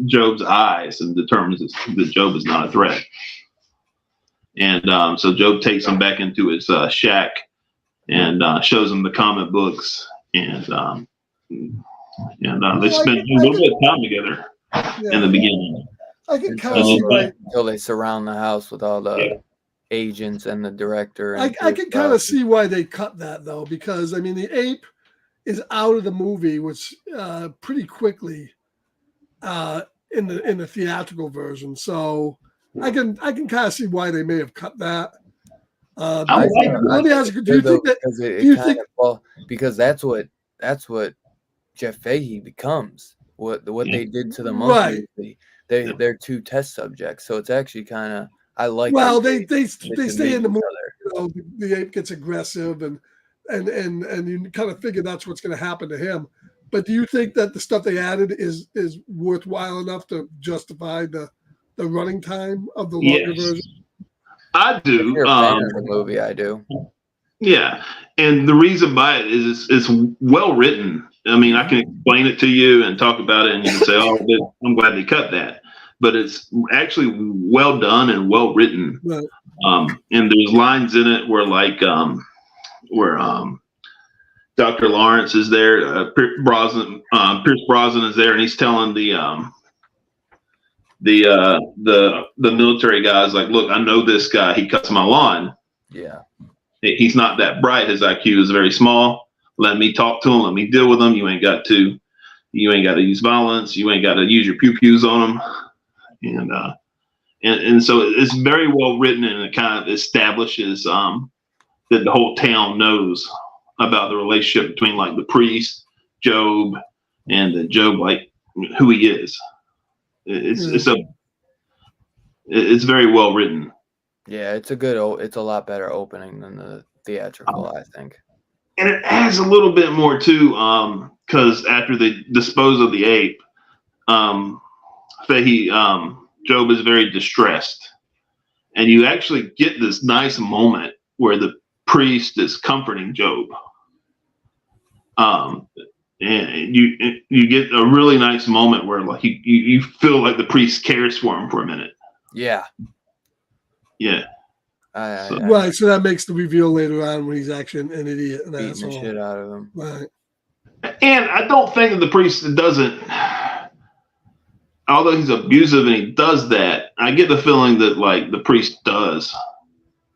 Job's eyes and determines that Job is not a threat. And so Job takes him back into his shack and shows him the comic books, and they spend a little bit of time together in the beginning. I can kind of see why. Until they surround the house with all the agents and the director. And I can kind of see why they cut that though, because I mean the ape is out of the movie, which pretty quickly in the theatrical version. So I can kind of see why they may have cut that. Let me ask you: do you think that? Because that's what Jeff Fahey becomes. What they did to the monkey. Right. They're two test subjects, so it's actually kind of I like. Well, they stay in the movie. The ape gets aggressive, and you kind of figure that's what's going to happen to him. But do you think that the stuff they added is worthwhile enough to justify the running time of the longer version? I do. If you're a fan of the movie, I do. Yeah, and the reason by it is it's well written. I mean, I can explain it to you and talk about it, and you can say, "Oh, I'm glad they cut that." But it's actually well done and well written. Right. And there's lines in it where Dr. Lawrence is there, Pierce Brosnan is there, and he's telling the military guys, like, look, I know this guy. He cuts my lawn. Yeah. He's not that bright. His IQ is very small. Let me talk to him. Let me deal with him. You ain't got to use violence. You ain't got to use your pew-pews on him. And so it's very well written, and it kind of establishes that the whole town knows about the relationship between like the priest, Job, and Job, like who he is. It's very well written. Yeah, it's a lot better opening than the theatrical, I think. And it adds a little bit more too, because after they dispose of the ape, Job is very distressed, and you actually get this nice moment where the priest is comforting Job, and you get a really nice moment where like you feel like the priest cares for him for a minute. Yeah. Yeah. Right, so that makes the reveal later on when he's actually an idiot and beating asshole. the shit out of him. Right. And I don't think that the priest doesn't, although he's abusive and he does that, I get the feeling that like the priest does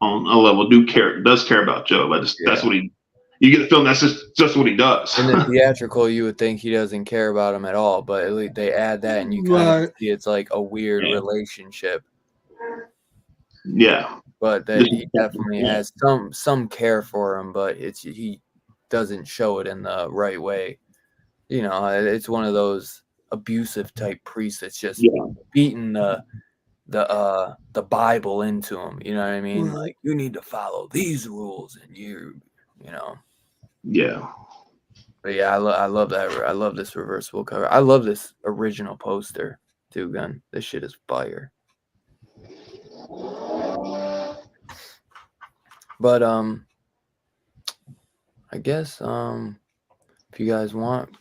on a level does care about Job. That's what you get the feeling that's just what he does. In the theatrical, you would think he doesn't care about him at all, but at least they add that, and you kind of see it's like a weird relationship. Yeah. But that he definitely has some care for him, but he doesn't show it in the right way. You know, it's one of those abusive type priests that's just beating the Bible into him. You know what I mean? Right. Like, you need to follow these rules, and you know. Yeah. But yeah, I love that. I love this reversible cover. I love this original poster too, Gun. This shit is fire. But I guess if you guys want,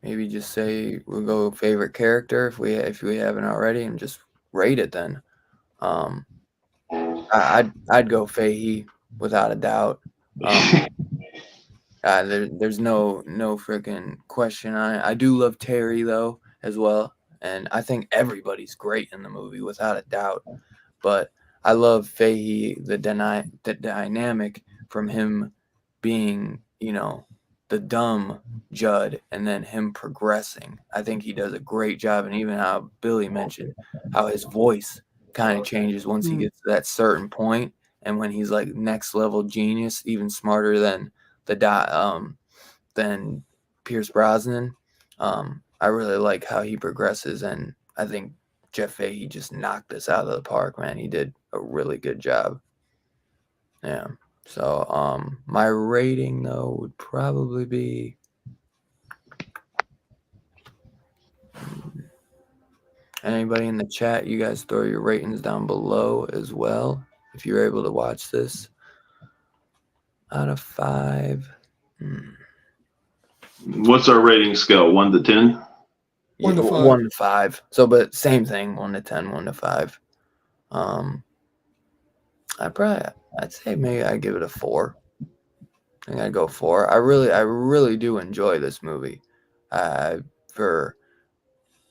maybe just say we'll go favorite character if we haven't already, and just rate it then. I'd go Fahey without a doubt. There's no freaking question on it. I do love Terry though as well, and I think everybody's great in the movie without a doubt. But I love Fahey, the dynamic from him being, the dumb Judd and then him progressing. I think he does a great job. And even how Billy mentioned how his voice kind of changes once he gets to that certain point, and when he's like next level genius, even smarter than than Pierce Brosnan. I really like how he progresses, and I think Jeff Fahey just knocked this out of the park, man. He did a really good job. Yeah. So my rating though would probably be anybody in the chat, you guys throw your ratings down below as well if you're able to watch this. Out of 5. What's our rating scale? 1 to 10? 1 to 5. 1 to 5. So, but same thing, 1 to 10, 1 to 5. I'd say maybe I'd give it a 4. I think I'd go 4. I really do enjoy this movie. For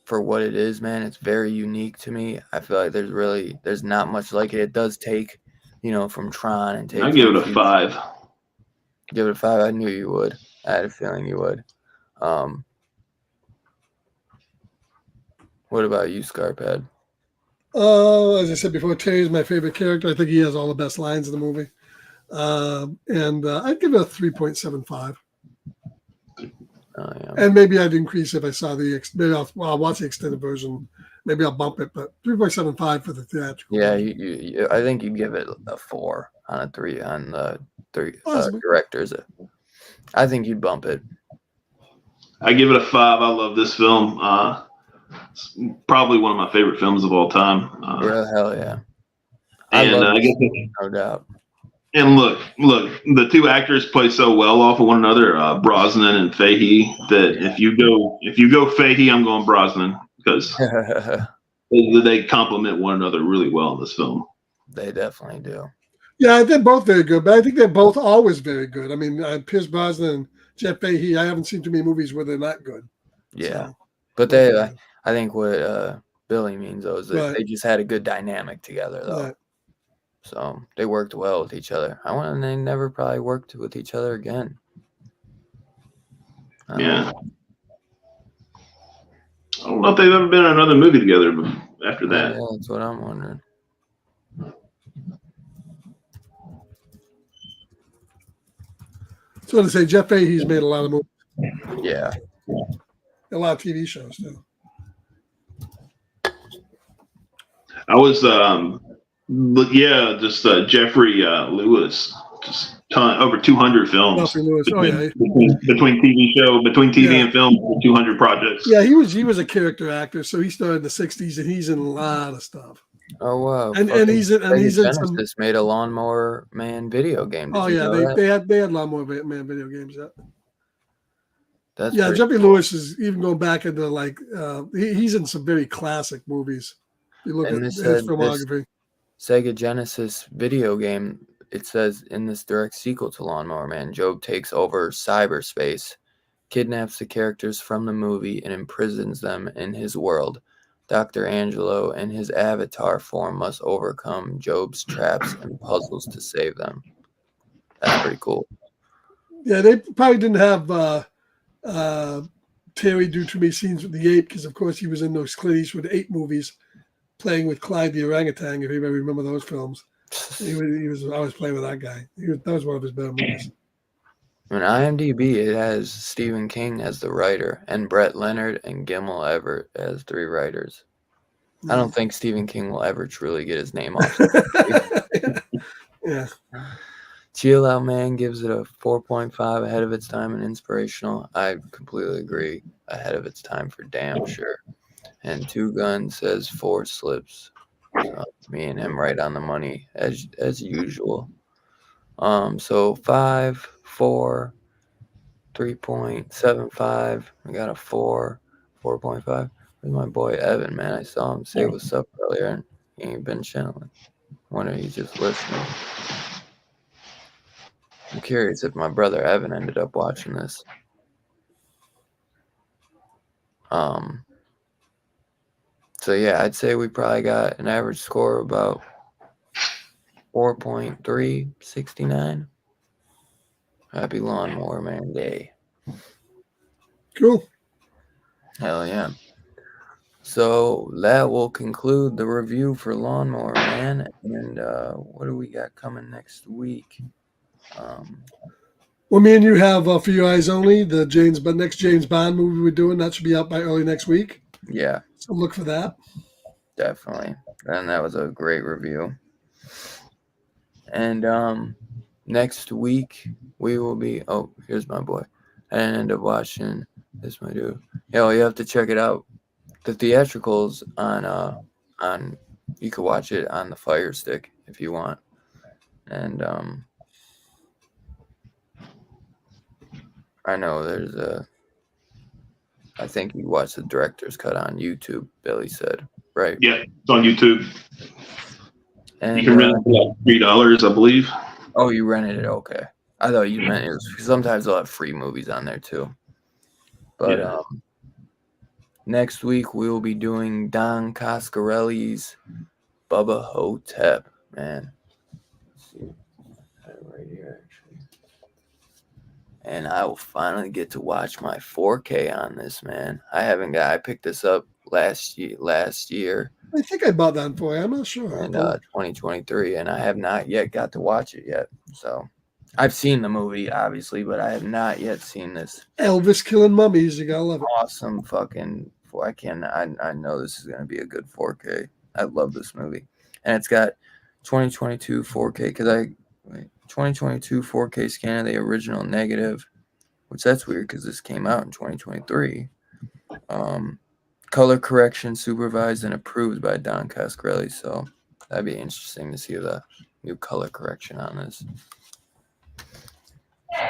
what it is, man, it's very unique to me. I feel like there's not much like it. It does take, from Tron and take. I give it a 5. Give it a 5. I knew you would. I had a feeling you would. What about you, Scarphead? As I said before, Terry's my favorite character. I think he has all the best lines in the movie. And I'd give it a 3.75. Oh, yeah. And maybe I'd increase if I saw maybe I'll watch the extended version. Maybe I'll bump it, but 3.75 for the theatrical. Yeah, you I think you'd give it a 4 on a 3 on the 3 directors. I think you'd bump it. I give it a 5. I love this film. It's probably one of my favorite films of all time. Hell yeah. I guess no doubt. And look, the two actors play so well off of one another, Brosnan and Fahey, that if you go Fahey, I'm going Brosnan, because they complement one another really well in this film. They definitely do. Yeah, they're both very good, but I think they're both always very good. I mean, Pierce Brosnan and Jeff Fahey, I haven't seen too many movies where they're not good. Yeah, so, but I think what Billy means though is that they just had a good dynamic together though. Right. So they worked well with each other. They never probably worked with each other again. Yeah. I don't know if they've ever been in another movie together after that. Yeah, that's what I'm wondering. So to say, Jeff Fahey's made a lot of movies. Yeah. A lot of TV shows too. I was Jeffrey Lewis, just over 200 films between TV and film, 200 projects. Yeah, he was a character actor, so he started in the 60s, and he's in a lot of stuff. Oh wow! And he's in some. Made a Lawnmower Man video game. They had Lawnmower Man video games. Yeah. That's Jeffrey Lewis is even going back into he's in some very classic movies. You look at his filmography. Sega Genesis video game. It says in this direct sequel to Lawnmower Man, Job takes over cyberspace, kidnaps the characters from the movie, and imprisons them in his world. Dr. Angelo and his avatar form must overcome Job's traps and puzzles to save them. That's pretty cool. Yeah, they probably didn't have Terry do too many scenes with the ape because, of course, he was in those Clint Eastwood ape movies playing with Clyde the orangutan, if you ever remember those films. He was always playing with that guy. That was one of his better movies. On IMDb, it has Stephen King as the writer and Brett Leonard and Gimel Everett as 3 writers. I don't think Stephen King will ever truly get his name off. Yeah. Chill Out Man gives it a 4.5, ahead of its time and inspirational. I completely agree. Ahead of its time for damn sure. And Two Guns says 4 slips. So me and him right on the money as usual. So 5, 4, 3.75. We got a 4, 4.5. Where's my boy Evan, man? I saw him say what's up earlier, and he ain't been chilling. Wonder he's just listening. I'm curious if my brother Evan ended up watching this. So yeah, I'd say we probably got an average score of about 4.369. Happy Lawnmower Man Day. Cool. Hell yeah. So that will conclude the review for Lawnmower Man. And what do we got coming next week? Well, me and you have For Your Eyes Only, the next James Bond movie we're doing. That should be out by early next week. Yeah, So look for that. definitely. And that was a great review. And next week we will be. Oh, here's my boy. I didn't end up watching this, my dude. Yo, you have to check it out. The theatricals on you can watch it on the Fire Stick if you want. And I know I think you watch the director's cut on YouTube, Billy said. Right. Yeah, it's on YouTube. And You can rent it for like $3, I believe. Oh, you rented it, okay. I thought you meant it was sometimes they'll have free movies on there too. But Yeah. Next week we will be doing Don Coscarelli's Bubba Hotep, man. Let's see. I have it right here, actually. And I will finally get to watch my 4K on this, man. I picked this up last year. I think I bought that for you. I'm not sure. In 2023, and I have not yet got to watch it yet. So I've seen the movie, obviously, but I have not yet seen this Elvis killing mummies. You gotta love it. awesome fucking. I know this is gonna be a good 4K. I love this movie, and it's got 2022 4K 2022 4K scan of the original negative, which that's weird because this came out in 2023. Color correction supervised and approved by Don Coscarelli, so that'd be interesting to see the new color correction on this.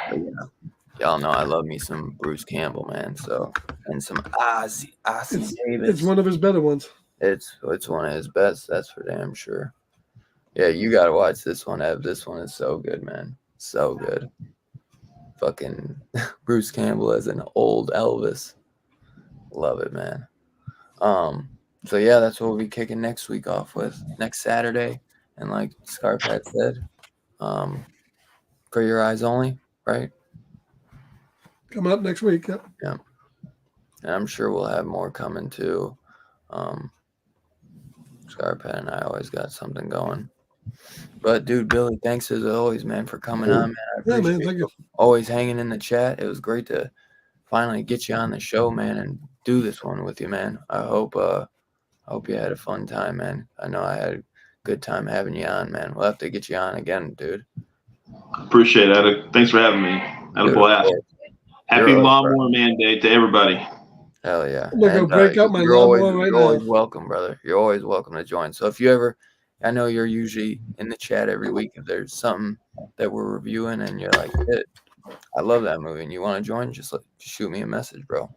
But yeah, y'all know I love me some Bruce Campbell, man. So and some Ozzy Davis. It's one of his better ones. It's one of his best. That's for damn sure. Yeah, you gotta watch this one, Ev. This one is so good, man. So good. Fucking Bruce Campbell as an old Elvis. Love it, man. So yeah, that's what we'll be kicking next week off with next Saturday. And like Scarpat said, For Your Eyes Only, right? Coming up next week. Yep. Yeah. And I'm sure we'll have more coming too. Scarpat and I always got something going. But dude, Billy, thanks as always, man, for coming on, man. I appreciate Thank you. always hanging in the chat. It was great to finally get you on the show, man, and do this one with you, man. I hope you had a fun time, man. I know I had a good time having you on, man. We'll have to get you on again, dude. Appreciate it. Thanks for having me. Had a blast. Happy Lawnmower Man Day to everybody. Hell yeah. I'm gonna go break out my lawnmower right now. You're always welcome, brother. You're always welcome to join. So if you ever, I know you're usually in the chat every week. If there's something that we're reviewing and you're like, I love that movie and you want to join, just shoot me a message, bro.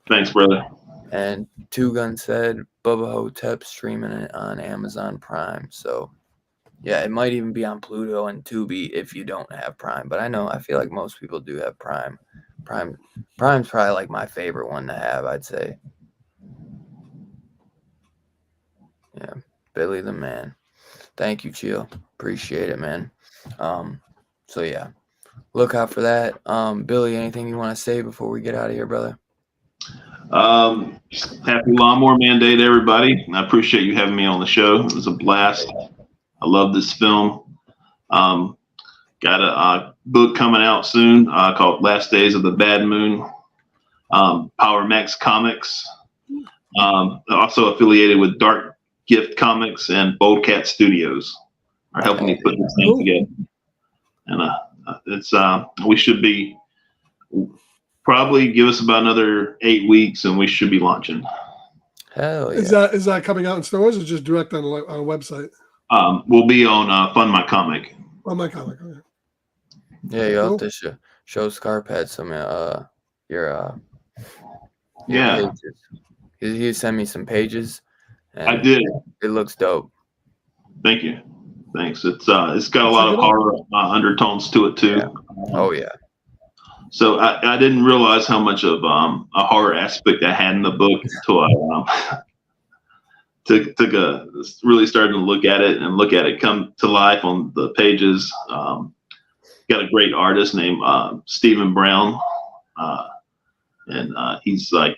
Thanks, brother. And Two Gun said Bubba Hotep streaming it on Amazon Prime. So yeah, it might even be on Pluto and Tubi if you don't have Prime. But I feel like most people do have Prime. Prime's probably like my favorite one to have, I'd say. Yeah, Billy the man. Thank you, Chill. Appreciate it, man. So yeah, look out for that. Billy, anything you want to say before we get out of here, brother? Happy Lawnmower Man Day to everybody. I appreciate you having me on the show. It was a blast. I love this film. Got a book coming out soon called Last Days of the Bad Moon. Power Max Comics. Also affiliated with Dark Gift Comics and Bold Cat Studios are helping me put this thing together. And it's we should be probably give us about another 8 weeks and we should be launching. Hell yeah. Is that coming out in stores or just direct on a website? We'll be on Fund My Comic. On my comic. Okay. Yeah, you have to show Scarpad some your pages. He sent me some pages. And I did. It looks dope. Thank you. Thanks. It's got a lot of horror undertones to it too. Yeah. Oh yeah. So I didn't realize how much of a horror aspect I had in the book really started to look at it come to life on the pages. Got a great artist named Stephen Brown, and he's like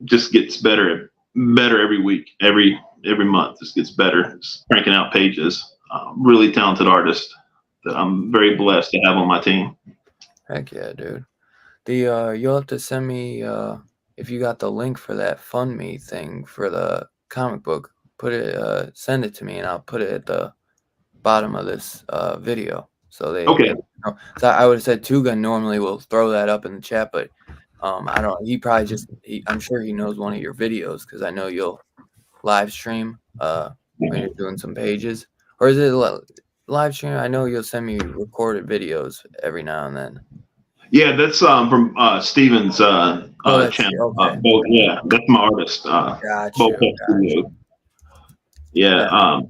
just gets better every week, every month. Just gets better, just cranking out pages. Really talented artist that I'm very blessed to have on my team. Heck yeah, dude. You'll have to send me if you got the link for that fund me thing for the comic book. Send it to me, and I'll put it at the bottom of this video. So Okay. So I would have said Two Gun normally will throw that up in the chat, but I don't. He probably I'm sure he knows one of your videos because I know you'll live stream when you're doing some pages, or is it live stream? I know you'll send me recorded videos every now and then. Yeah, that's from Steven's channel. Okay. That's my artist. Gotcha. Yeah.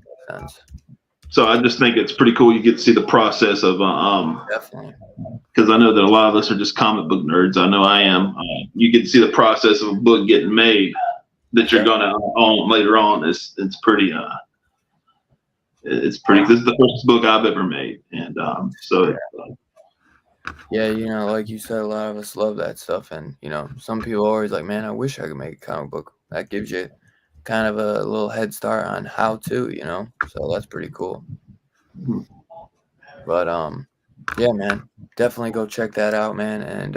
So I just think it's pretty cool. You get to see the process of definitely, because I know that a lot of us are just comic book nerds. I know I am. You get to see the process of a book getting made that you're gonna own later on. It's pretty. It's pretty. This is the first book I've ever made, and yeah, like you said, a lot of us love that stuff, and some people are always like, man, I wish I could make a comic book. That gives you kind of a little head start on how to, so that's pretty cool. But yeah, man, definitely go check that out, man, and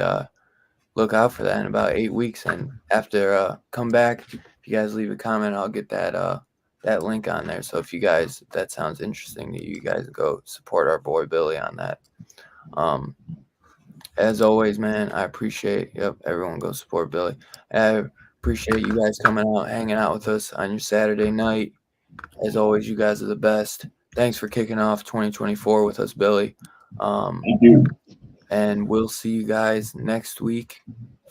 look out for that in about 8 weeks. And after come back, if you guys leave a comment, I'll get that link on there. So if you guys, that sounds interesting to you guys, go support our boy Billy on that. As always, man, I appreciate everyone go support Billy. I appreciate you guys coming out, hanging out with us on your Saturday night. As always, you guys are the best. Thanks for kicking off 2024 with us, Billy. Thank you. And we'll see you guys next week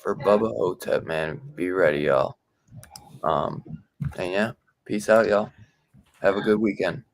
for Bubba Hotep, man. Be ready, y'all. And yeah, peace out, y'all. Have a good weekend.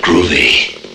Groovy.